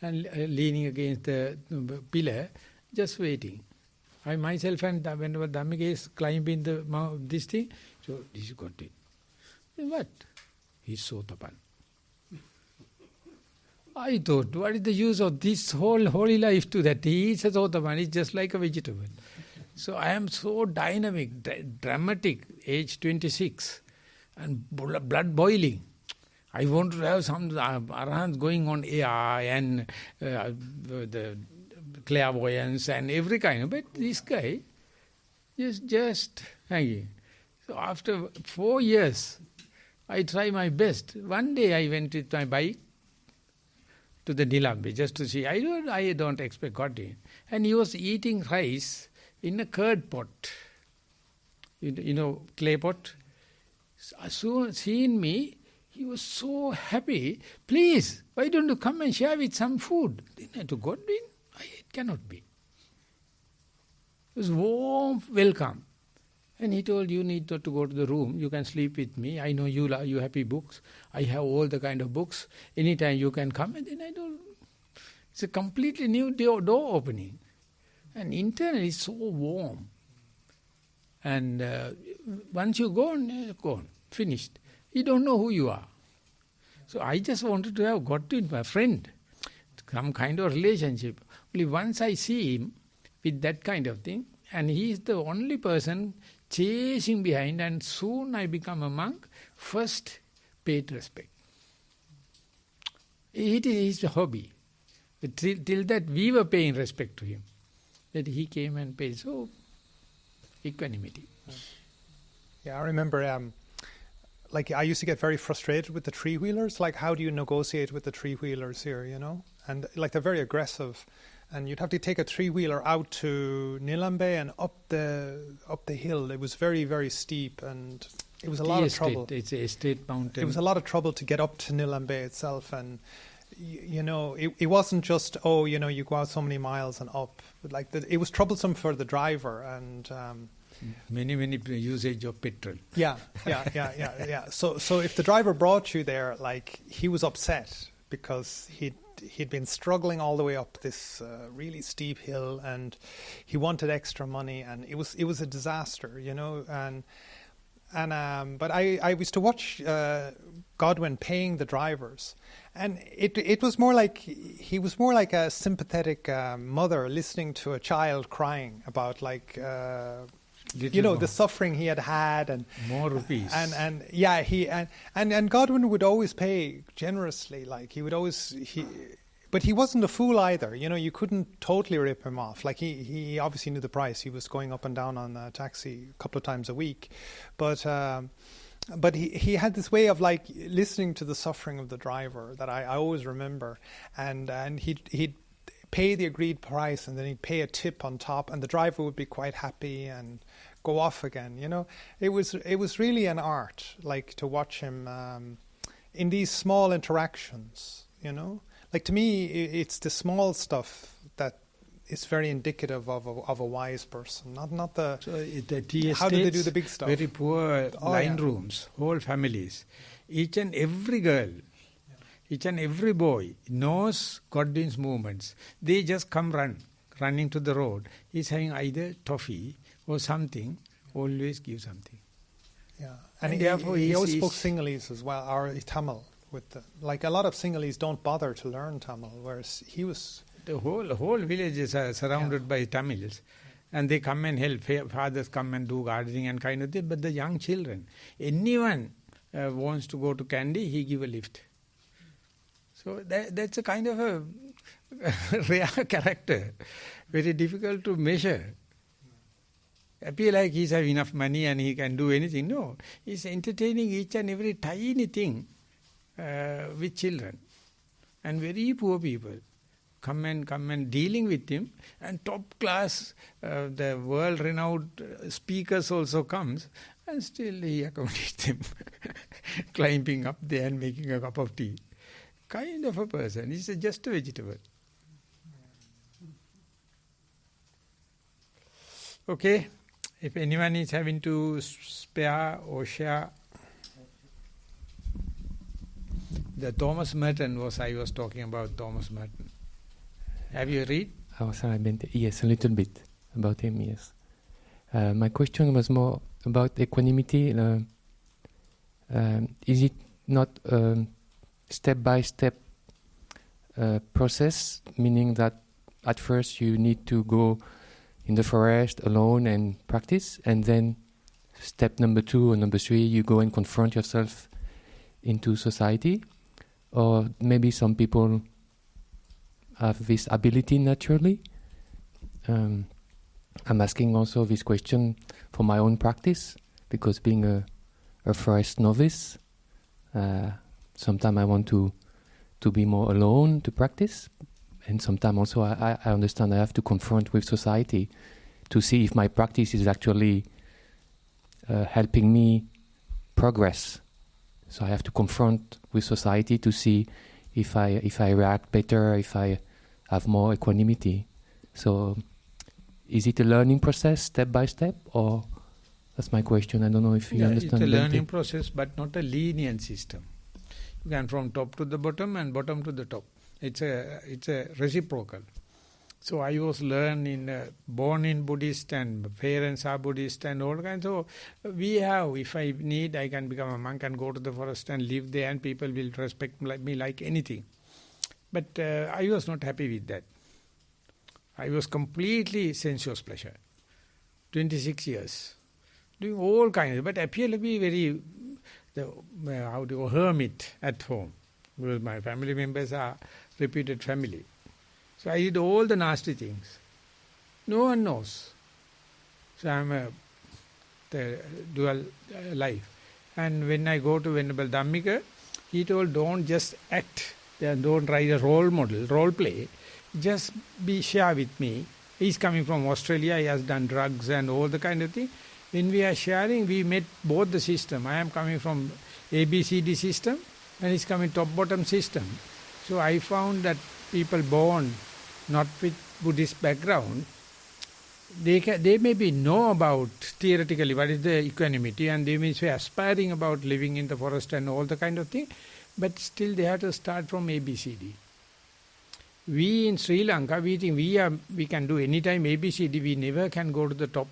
and leaning against the pillar, just waiting. I myself and whenever Dhammika is climbing this thing, so this got it. What? He's Sotapan. I thought, what is the use of this whole holy life to that? He is a Sotapan, he's just like a vegetable. So I am so dynamic, dramatic, age 26, and blood boiling. I want to have some arahants going on AI and the clairvoyance and every kind. But this guy is just hanging. So after 4 years, I try my best. One day I went with my bike to the Nilambi just to see. I don't expect God in. And he was eating rice in a curd pot. Clay pot. So seeing me, he was so happy. Please, why don't you come and share with some food? Then I to Godwin, it cannot be. It was warm welcome. And he told, you need not to go to the room, you can sleep with me. I know you happy books. I have all the kind of books. Anytime you can come. And then I told, it's a completely new door opening. And internally it's so warm. And once you're gone, finished. You don't know who you are. So I just wanted to have got to my friend, some kind of relationship. Only once I see him with that kind of thing, and he is the only person chasing behind, and soon I become a monk, first paid respect. It is his hobby. Till that we were paying respect to him. That he came and paid. So, equanimity. Yeah, I remember, like I used to get very frustrated with the three-wheelers. Like, how do you negotiate with the three-wheelers here, you know? And like they're very aggressive. And you'd have to take a three-wheeler out to Nilambe and up the hill. It was very, very steep, and it was a lot of trouble. It's a estate mountain. It was a lot of trouble to get up to Nilambe itself, and you know, it wasn't just you go out so many miles and up. Like it was troublesome for the driver, and many usage of petrol. Yeah. So if the driver brought you there, like he was upset because he'd been struggling all the way up this really steep hill, and he wanted extra money, and it was a disaster, you know. But I used to watch Godwin paying the drivers, and it was more like he was more like a sympathetic mother listening to a child crying about the suffering he had and more rupees, and Godwin would always pay generously. Like he would always but he wasn't a fool either. You know, you couldn't totally rip him off. Like he obviously knew the price. He was going up and down on a taxi a couple of times a week, but he had this way of like listening to the suffering of the driver that I always remember, and he'd pay the agreed price, and then he'd pay a tip on top, and the driver would be quite happy and go off again. You know, it was really an art, like to watch him in these small interactions. You know, like to me, it's the small stuff that is very indicative of a wise person, not the. So the tea how do they do the big stuff? Very poor rooms, whole families, each and every girl. Each and every boy knows Godwin's movements. They just come running to the road. He's having either toffee or something, always give something. Yeah, and he always spoke Sinhalese as well, or Tamil. Like a lot of Sinhalese don't bother to learn Tamil, whereas he was... The whole villages are surrounded by Tamils, and they come and help. Fathers come and do gardening and kind of thing, but the young children, anyone wants to go to Kandy, he give a lift. So that's a kind of a rare character, very difficult to measure. Appear like he's have enough money and he can do anything. No, he's entertaining each and every tiny thing with children. And very poor people come and dealing with him. And top class, the world-renowned speakers also comes, and still he accommodates them, climbing up there and making a cup of tea. Kind of a person. He's just a vegetable. Okay. If anyone is having to spare or share, the Thomas Merton I was talking about Thomas Merton. Have you read? Yes, a little bit about him, yes. My question was more about equanimity. Is it not step-by-step process, meaning that at first you need to go in the forest alone and practice, and then step number 2 or number 3, you go and confront yourself into society? Or maybe some people have this ability naturally. I'm asking also this question for my own practice, because being a forest novice, sometimes I want to be more alone to practice, and sometimes also I understand I have to confront with society to see if my practice is actually helping me progress. So I have to confront with society to see if I react better, if I have more equanimity. So is it a learning process, step by step, or that's my question. I don't know if you understand. It's a learning process, but not a linear system. You can from top to the bottom and bottom to the top. It's a reciprocal. So I was born in Buddhist and parents are Buddhist and all kinds. So we have, if I need, I can become a monk and go to the forest and live there and people will respect me like anything. But I was not happy with that. I was completely sensuous pleasure. 26 years. Doing all kinds, but appear to be very, hermit at home. Because my family members are reputed family. So I did all the nasty things. No one knows. So I am the dual life. And when I go to Venerable Dhammika, he told, don't just act, don't write a role play, just share with me. He's coming from Australia, he has done drugs and all the kind of thing. When we are sharing, we met both the system. I am coming from ABCD system and he's coming top-bottom system. So I found that people born not with Buddhist background, they maybe know about theoretically what is the equanimity and they may be aspiring about living in the forest and all the kind of thing, but still they have to start from ABCD. We in Sri Lanka, we think we can do anytime ABCD, we never can go to the top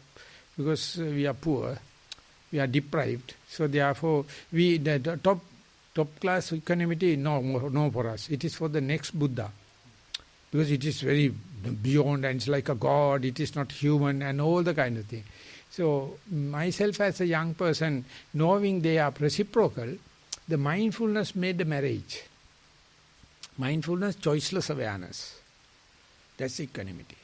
because we are poor, we are deprived. So therefore, the top class equanimity, no for us. It is for the next Buddha. Because it is very beyond and it's like a god, it is not human and all the kind of thing. So myself as a young person, knowing they are reciprocal, the mindfulness made the marriage. Mindfulness, choiceless awareness. That's equanimity.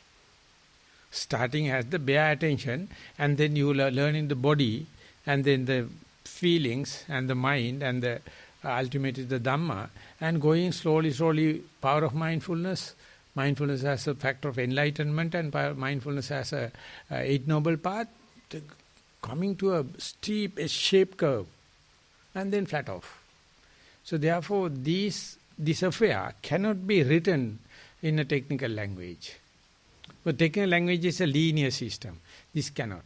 Starting as the bare attention and then you learn in the body and then the feelings and the mind and the ultimately the Dhamma and going slowly, power of mindfulness. Mindfulness as a factor of enlightenment and mindfulness as a Eight Noble Path, coming to a steep S-shaped curve and then flat off. So therefore this affair cannot be written in a technical language. But technical language is a linear system. This cannot.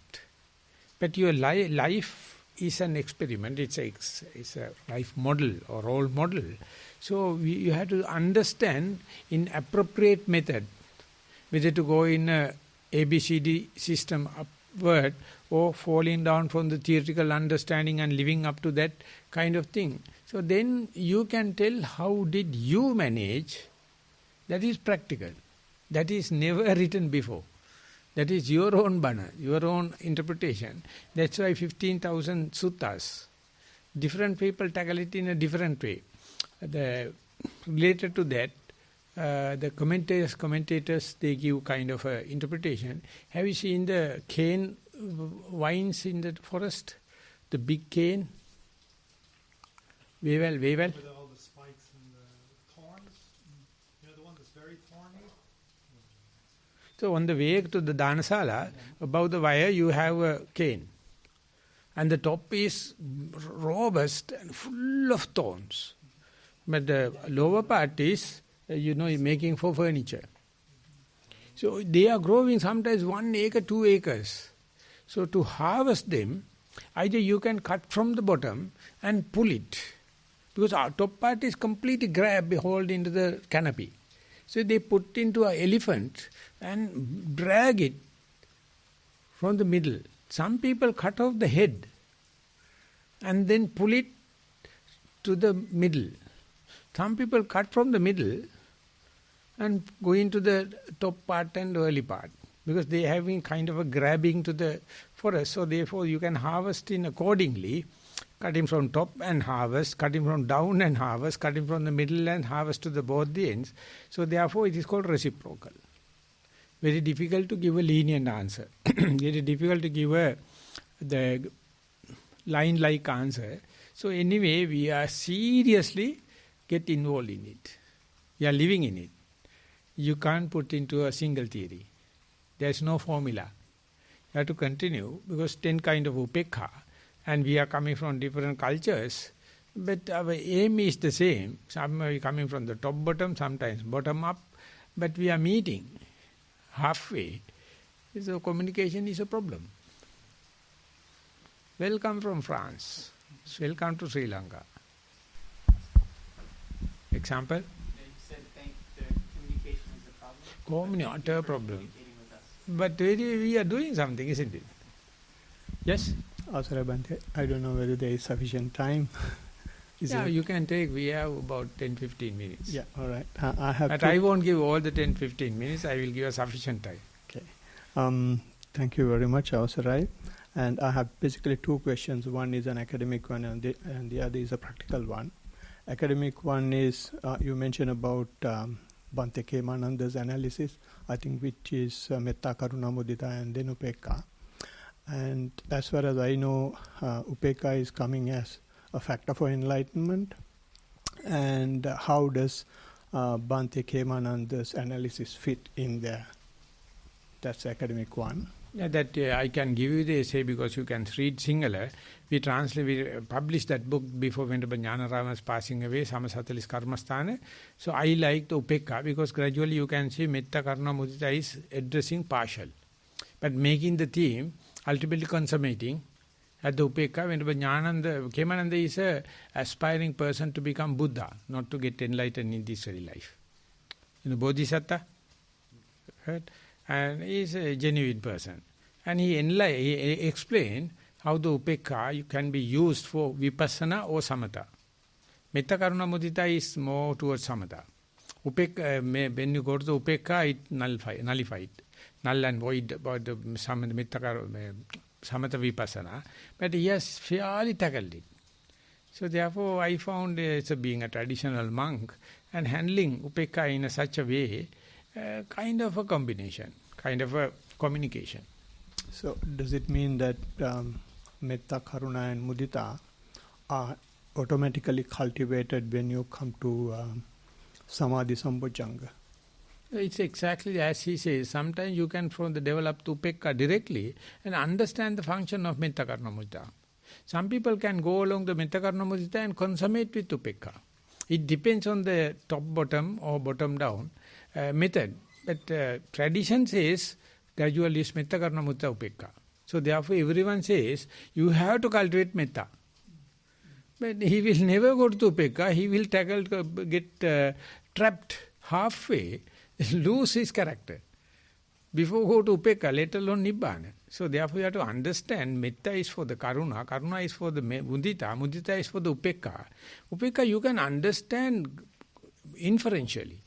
But your life is an experiment. It's a life model or role model. So you have to understand in appropriate method whether to go in a ABCD system upward or falling down from the theoretical understanding and living up to that kind of thing. So then you can tell how did you manage. That is practical. That is never written before. That is your own bana, your own interpretation. That's why 15,000 suttas. Different people tackle it in a different way. Related to that, the commentators, they give kind of a interpretation. Have you seen the cane vines in the forest? The big cane? Very well. With all the spikes and the thorns? You know the one that's very thorny? So on the way to the Dhanasala, above the wire you have a cane. And the top is robust and full of thorns. But the lower part is, making for furniture. So they are growing sometimes 1 acre, 2 acres. So to harvest them, either you can cut from the bottom and pull it. Because our top part is completely hold into the canopy. So they put into an elephant and drag it from the middle. Some people cut off the head and then pull it to the middle. Some people cut from the middle and go into the top part and early part because they have been kind of a grabbing to the forest. So therefore you can harvest in accordingly, cutting from top and harvest, cutting from down and harvest, cutting from the middle and harvest to the both the ends. So therefore it is called reciprocal. Very difficult to give a lenient answer. Very difficult to give the line-like answer. So anyway, we are seriously get involved in it. You are living in it. You can't put into a single theory. There is no formula. You have to continue because 10 kind of upekha and we are coming from different cultures, but our aim is the same. Some are coming from the top bottom, sometimes bottom up, but we are meeting halfway. So communication is a problem. Welcome from France. Welcome to Sri Lanka. Example? You said the communication is the problem. Not a problem. But we are doing something, isn't it? Yes? Sir Bhante, I don't know whether there is sufficient time. You can take. We have about 10-15 minutes. Yeah, all right. I have. But I won't give all the 10-15 minutes. I will give a sufficient time. Okay. Thank you very much, Avasarai. And I have basically two questions. One is an academic one, and the other is a practical one. Academic one is you mentioned about Bhante Kemananda's analysis, I think, which is Metta, Karuna, Mudita, and then Upekka. And as far as I know, Upekka is coming as a factor for enlightenment. And how does Bhante Kemananda's analysis fit in there? That's the academic one. Yeah, that I can give you the essay because you can read Sinhala. We published that book before Venerable Jnanarama was passing away, Samasatalis Karmasthana. So I like the Upekka because gradually you can see Metta, Karuna, Mudita is addressing partial. But making the theme, ultimately consummating at the Upekka, Venerable Kemananda is a aspiring person to become Buddha, not to get enlightened in this very life. Bodhisattva, right? And he is a genuine person. And he explained how the Upekka can be used for Vipassana or Samatha. Metta, Karuna, Mudita is more towards Samatha. When you go to the Upekka, it nullified. Null and void about the Samatha Vipassana. But he has fairly tackled it. So therefore I found being a traditional monk and handling Upekka in such a way, kind of a combination, kind of a communication. So does it mean that Metta, Karuna and Mudita are automatically cultivated when you come to Samadhi Sambhojjhanga? It's exactly as he says. Sometimes you can develop the Upekka directly and understand the function of Metta, Karuna, Mudita. Some people can go along the Metta, Karuna, Mudita and consummate with Upekka. It depends on the top-bottom or bottom-down method. But tradition says gradually is Metta, Karuna, Mudita, Upekka. So therefore everyone says you have to cultivate Metta. But he will never go to Upekka. He will get trapped halfway, lose his character. Before go to Upekka, let alone Nibbana. So therefore you have to understand Metta is for the Karuna, Karuna is for the Mudita, Mudita is for the Upekka. Upekka you can understand inferentially.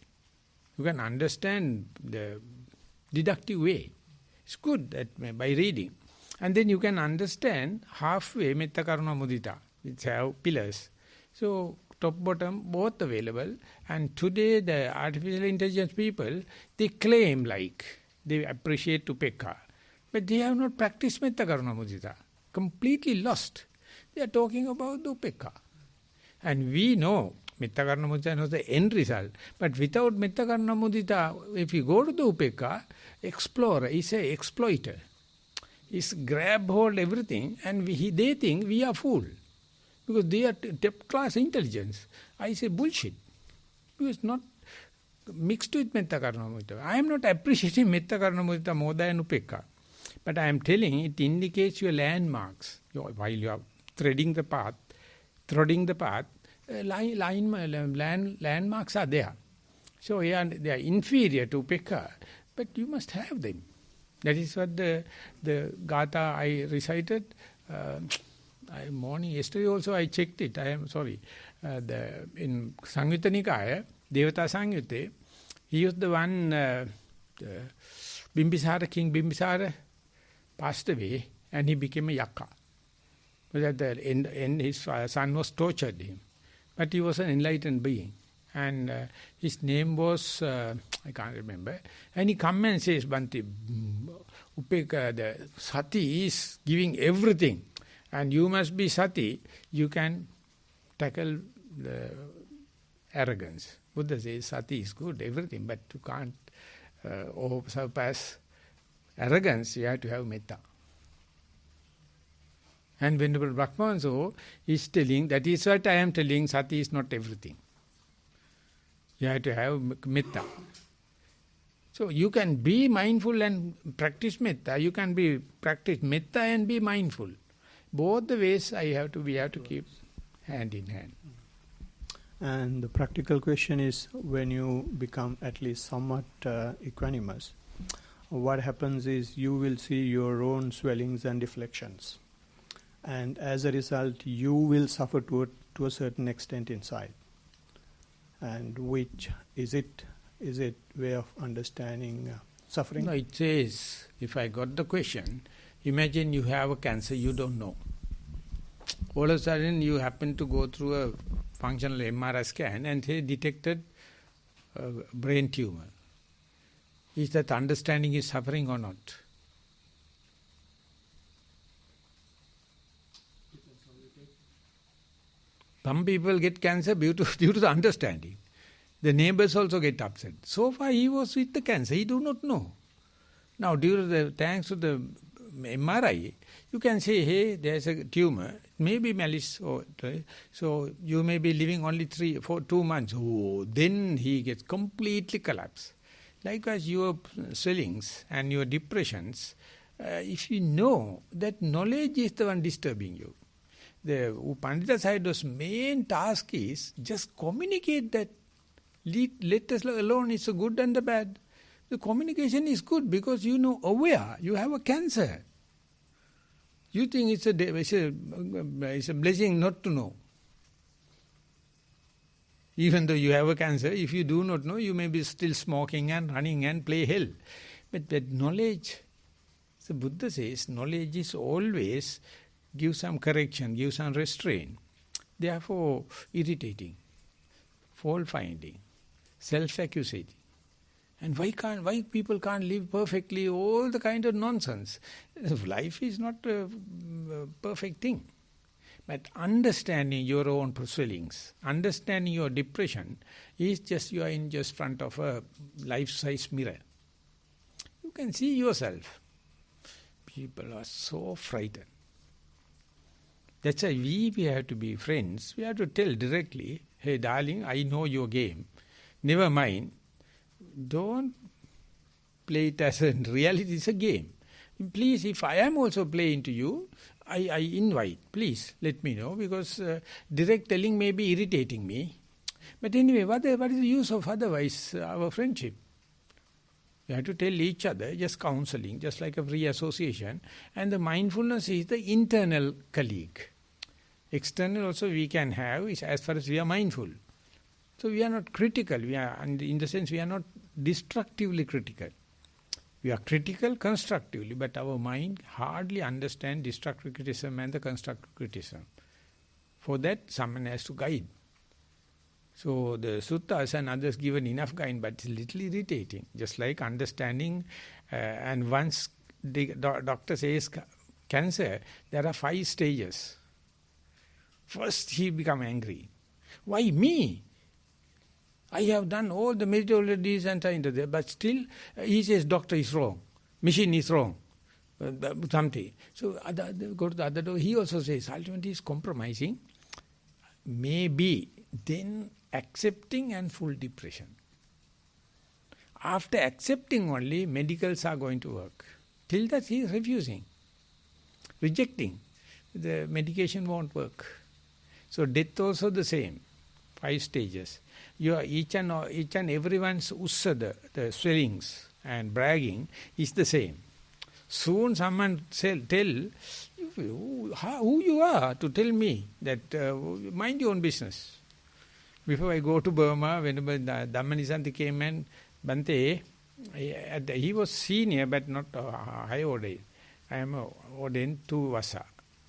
You can understand the deductive way. It's good that by reading. And then you can understand halfway Metta, Karuna, Mudita, which have pillars. So top, bottom, both available. And today the artificial intelligence people, they claim like they appreciate Upekka. But they have not practiced Metta, Karuna, Mudita. Completely lost. They are talking about the Upekka. And we know Metta, Karuna, Mudita knows the end result. But without Metta, Karuna, Mudita, if you go to the Upekka, explorer is an exploiter. He's grab hold everything and they think we are fool. Because they are top-class intelligence. I say bullshit. Because not mixed with Metta, Karuna, Mudita. I am not appreciating Metta, Karuna, Mudita more than Upekka. But I am telling it indicates your landmarks. While you are treading the path, landmarks are there. So they are inferior to Pekka, but you must have them. That is what the Gatha I recited. Yesterday also I checked it. I am sorry. In Samyutta Nikaya, Devata Samyutta, he was the one, Bimbisara, King Bimbisara, passed away and he became a yakka. But at the end his son was tortured him. But he was an enlightened being. And his name was, I can't remember. And he comes and says, Bhante, Upekka, the sati is giving everything. And you must be sati. You can tackle the arrogance. Buddha says sati is good, everything. But you can't surpass arrogance. You have to have metta. And Venerable Brahmanso is telling, that is what I am telling, Sati is not everything. You have to have metta. So you can be mindful and practice metta. You can be practice metta and be mindful. Both the ways we have to keep hand in hand. And the practical question is, when you become at least somewhat equanimous, what happens is you will see your own swellings and deflections. And as a result, you will suffer to a certain extent inside. And which is it way of understanding suffering? No, it says, if I got the question, imagine you have a cancer, you don't know. All of a sudden you happen to go through a functional MRI scan and they detected a brain tumor. Is that understanding is suffering or not? Some people get cancer due to the understanding. The neighbors also get upset. So far he was with the cancer, he do not know. Now thanks to the MRI, you can say, hey, there's a tumor, maybe malice, so you may be living only 2 months. Oh, then he gets completely collapsed. Likewise, your swellings and your depressions, if you know, that knowledge is the one disturbing you. The Pandita Sayadaw's main task is just communicate that. Let us alone, it's a good and the bad. The communication is good because you know, aware, you have a cancer. You think it's a blessing not to know. Even though you have a cancer, if you do not know, you may be still smoking and running and play hell. But that knowledge, the Buddha says, knowledge is always give some correction, give some restraint. Therefore, irritating, fault-finding, self-accusating. And why people can't live perfectly, all the kind of nonsense. Life is not a perfect thing. But understanding your own swellings, understanding your depression, is just you are in just front of a life-size mirror. You can see yourself. People are so frightened. That's why we have to be friends. We have to tell directly, hey darling, I know your game. Never mind. Don't play it as a reality, it's a game. Please, if I am also playing to you, I invite, please let me know, because direct telling may be irritating me. But anyway, what is the use of otherwise our friendship? We have to tell each other, just counseling, just like a free association. And the mindfulness is the internal colleague. External also we can have, as far as we are mindful. So we are not critical, and in the sense we are not destructively critical. We are critical constructively, but our mind hardly understands destructive criticism and the constructive criticism. For that, someone has to guide. So the suttas and others given enough guide, but it's a little irritating. Just like understanding, and once the doctor says cancer, there are 5 stages. First he become angry. Why me? I have done all the methodologies and into there, but still he says doctor is wrong, machine is wrong, something. So go to the other door, he also says ultimately is compromising, maybe then accepting and full depression. After accepting only, medicals are going to work. Till that he is refusing, rejecting. The medication won't work. So death also the same, 5 stages. Each and everyone's ussada, the swellings and bragging is the same. Soon someone tell who you are to tell me that mind your own business. Before I go to Burma, whenever Dhammajiva came and Bante, he was senior but not high ordained. I am ordained 2 Vasa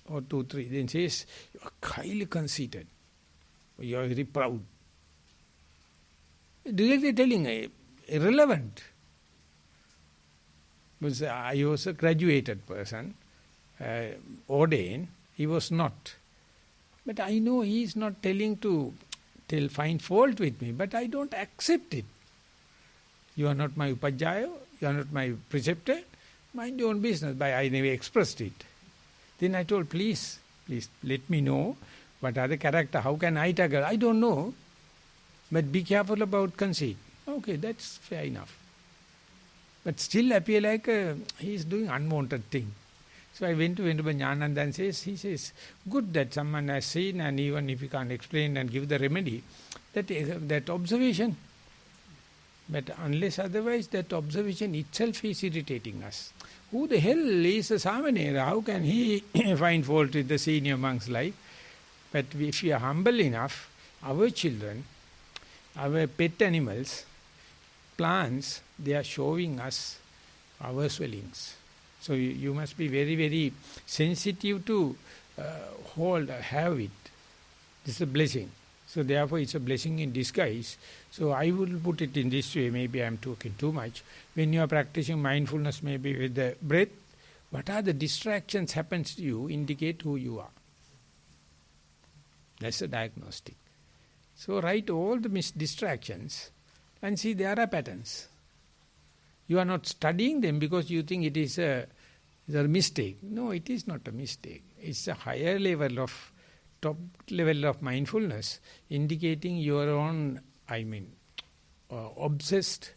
or 2, 3. Then says, you are highly conceited. You are very proud. Directly telling, irrelevant. Because I was a graduated person, ordained, he was not. But I know he is not telling to find fault with me, but I don't accept it. You are not my upajjhaya, you are not my preceptor, mind your own business, but I never expressed it. Then I told, please let me know what are the character, how can I tackle? I don't know, but be careful about conceit. Okay, that's fair enough. But still appear like he is doing unwanted thing. So I went to Venerable Jnananda and he says, good that someone has seen, and even if you can't explain and give the remedy, that observation. But unless otherwise, that observation itself is irritating us. Who the hell is a Samanera? How can he find fault with the senior monk's life? But if we are humble enough, our children, our pet animals, plants, they are showing us our swellings. So you must be very, very sensitive to have it. This is a blessing. So therefore it's a blessing in disguise. So I will put it in this way, maybe I am talking too much. When you are practicing mindfulness, maybe with the breath, what are the distractions happens to you indicate who you are. That's a diagnostic. So write all the distractions and see there are patterns. You are not studying them because you think it is a mistake. No, it is not a mistake. It's a higher level of, top level of mindfulness indicating your own, obsessed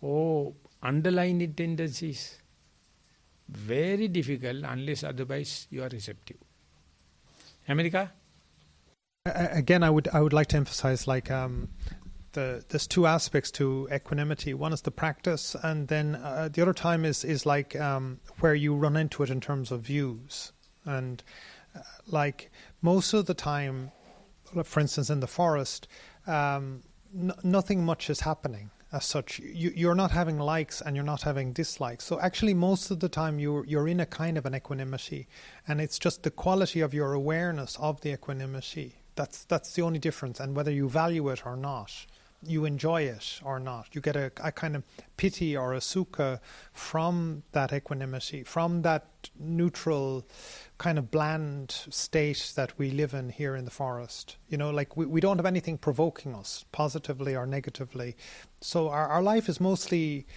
or underlying tendencies. Very difficult unless otherwise you are receptive. America? Again, I would like to emphasize there's two aspects to equanimity. One is the practice, and then the other time is like where you run into it in terms of views. And like most of the time, for instance, in the forest, nothing much is happening as such. You're not having likes and you're not having dislikes. So actually, most of the time, you're in a kind of an equanimity, and it's just the quality of your awareness of the equanimity. That's the only difference, and whether you value it or not, you enjoy it or not. You get a kind of piti or a sukha from that equanimity, from that neutral kind of bland state that we live in here in the forest. You know, like we don't have anything provoking us, positively or negatively. So our life is mostly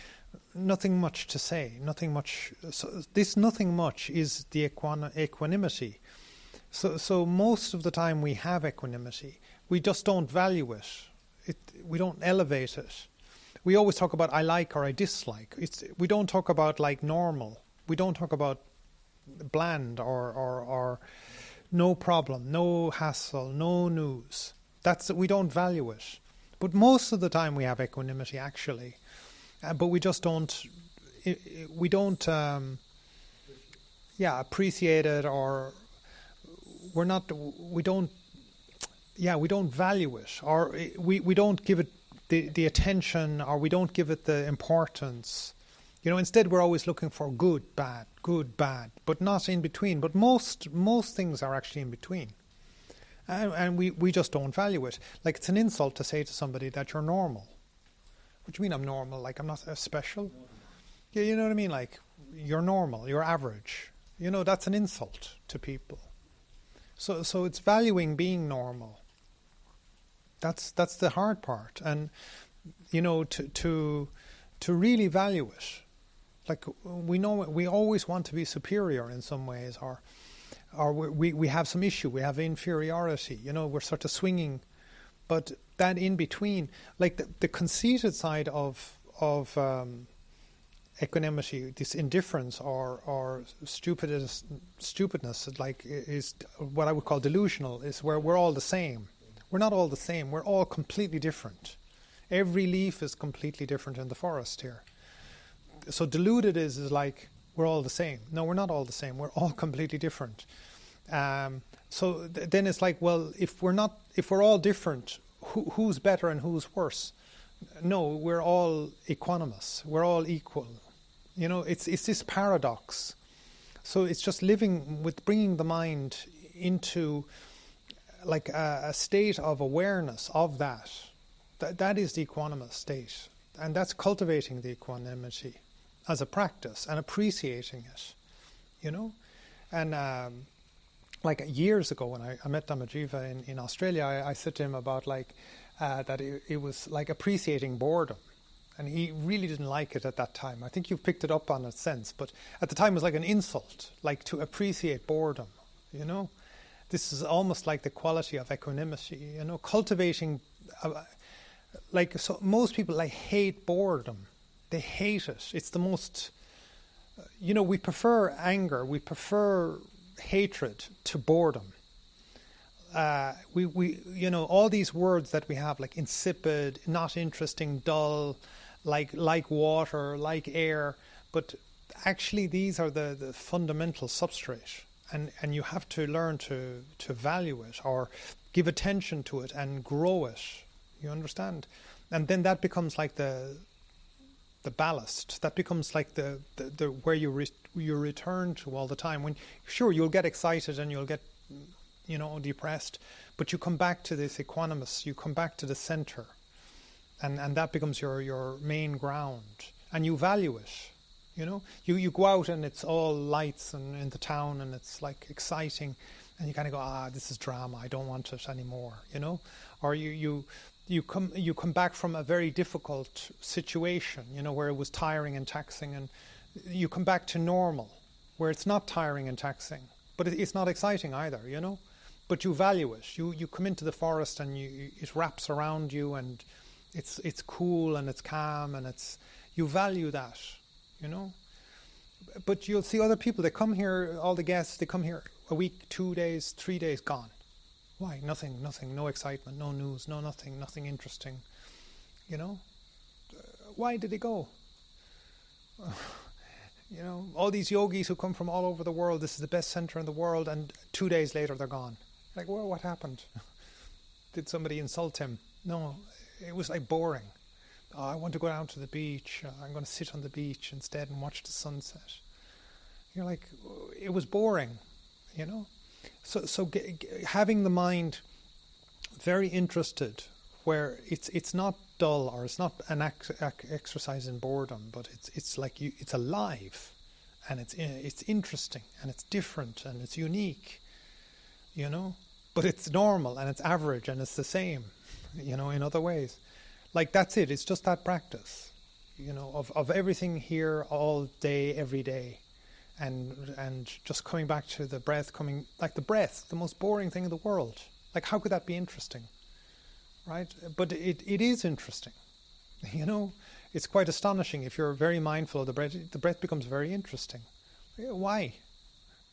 nothing much to say, nothing much. So this nothing much is the equanimity. So most of the time we have equanimity. We just don't value it. We don't elevate it. We always talk about I like or I dislike. We don't talk about like normal. We don't talk about bland or no problem, no hassle, no news. We don't value it. But most of the time we have equanimity actually. But we just don't appreciate it, or we don't value it, or we don't give it the attention, or we don't give it the importance. You know, instead we're always looking for good, bad, but not in between. But most things are actually in between. And we just don't value it. Like it's an insult to say to somebody that you're normal. What do you mean I'm normal? Like I'm not special? Yeah, you know what I mean? Like you're normal, you're average. You know, that's an insult to people. So it's valuing being normal. That's the hard part. And you know, to really value it, like we know we always want to be superior in some ways, or we have some issue, we have inferiority. You know, we're sort of swinging, but that in between, like the conceited side of equanimity, this indifference or stupidness, like is what I would call delusional, is where we're all the same. We're not all the same. We're all completely different. Every leaf is completely different in the forest here. So deluded is like we're all the same. No, we're not all the same. We're all completely different. So then it's like, well, if we're all different, who's better and who's worse? No, we're all equanimous. We're all equal. You know, it's this paradox. So it's just living with bringing the mind into like a state of awareness of that. That is the equanimous state. And that's cultivating the equanimity as a practice and appreciating it, you know. And like years ago when I met Dhammajiva in Australia, I said to him about like that it was like appreciating boredom. And he really didn't like it at that time. I think you've picked it up on a sense, but at the time it was like an insult, like to appreciate boredom, you know. This is almost like the quality of equanimity, you know, cultivating, so most people hate boredom. They hate it. It's the most, we prefer anger, we prefer hatred to boredom. All these words that we have, like insipid, not interesting, dull, like water, like air, but actually these are the fundamental substrate, and you have to learn to value it or give attention to it and grow it. You understand? And then that becomes like the ballast. That becomes like the where you return to all the time. When sure you'll get excited and you'll get depressed, but you come back to this equanimous, you come back to the center, and that becomes your main ground, and you value it. You go out and it's all lights and in the town and it's like exciting, and you kind of go, this is drama, I don't want it anymore, or you come back from a very difficult situation, where it was tiring and taxing, and you come back to normal where it's not tiring and taxing, but it's not exciting either, but you value it. You come into the forest and it wraps around you, and it's cool and it's calm, and you value that, But you'll see other people, they come here, all the guests, they come here a week, 2 days, 3 days, gone. Why? Nothing, no excitement, no news, nothing interesting, Why did they go? All these yogis who come from all over the world, this is the best center in the world, and 2 days later they're gone. Like, well, what happened? Did somebody insult him? No, it was like boring. I want to go down to the beach. I'm going to sit on the beach instead and watch the sunset. You're like, it was boring, So having the mind very interested, where it's not dull or it's not an exercise in boredom, but it's like it's alive, and it's interesting and it's different and it's unique, But it's normal and it's average and it's the same, in other ways. Like that's it. It's just that practice, of everything here all day, every day, and just coming back to the breath, the breath, the most boring thing in the world. Like, how could that be interesting, right? But it is interesting, It's quite astonishing if you're very mindful of the breath. The breath becomes very interesting. Why?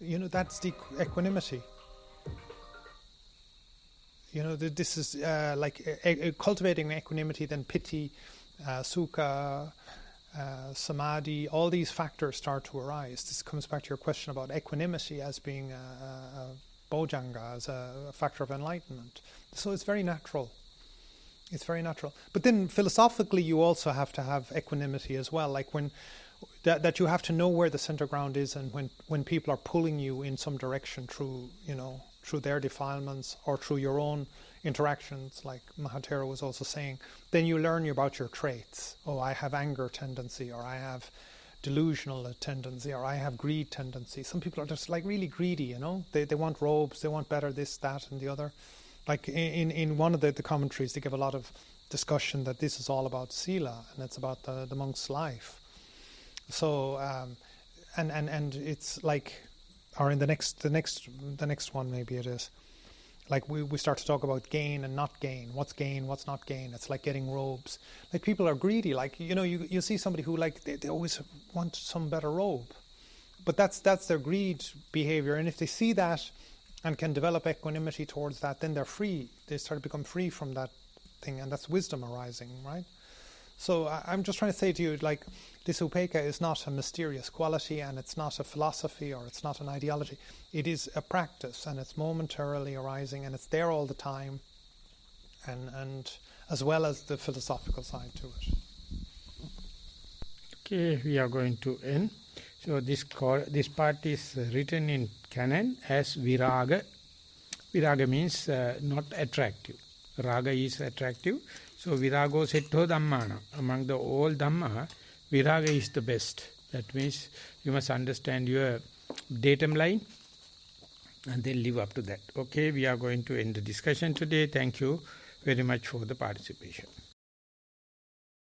That's the equanimity. This is cultivating equanimity, then piti, sukha, samadhi, all these factors start to arise. This comes back to your question about equanimity as being a bojjhanga, as a factor of enlightenment. So it's very natural. It's very natural. But then philosophically you also have to have equanimity as well, like when that you have to know where the center ground is, and when people are pulling you in some direction through their defilements or through your own interactions, like Maha Thero was also saying, then you learn about your traits. Oh, I have anger tendency, or I have delusional tendency, or I have greed tendency. Some people are just like really greedy, They want robes, they want better this, that, and the other. Like in one of the commentaries, they give a lot of discussion that this is all about sila, and it's about the monk's life. So, and it's like, or in the next one maybe it is, like we start to talk about gain and not gain. What's gain? What's not gain? It's like getting robes. Like people are greedy. Like you see somebody who like they always want some better robe, but that's their greed behavior. And if they see that and can develop equanimity towards that, then they're free. They start to become free from that thing, and that's wisdom arising, right? So I'm just trying to say to you, like, this upekkha is not a mysterious quality, and it's not a philosophy, or it's not an ideology. It is a practice, and it's momentarily arising, and it's there all the time, and as well as the philosophical side to it. Okay, we are going to end. So this part is written in canon as viraga. Viraga means not attractive. Raga is attractive. So virago setto dhammana. Among the all dhamma, viraga is the best. That means you must understand your datum line and then live up to that. Okay, we are going to end the discussion today. Thank you very much for the participation.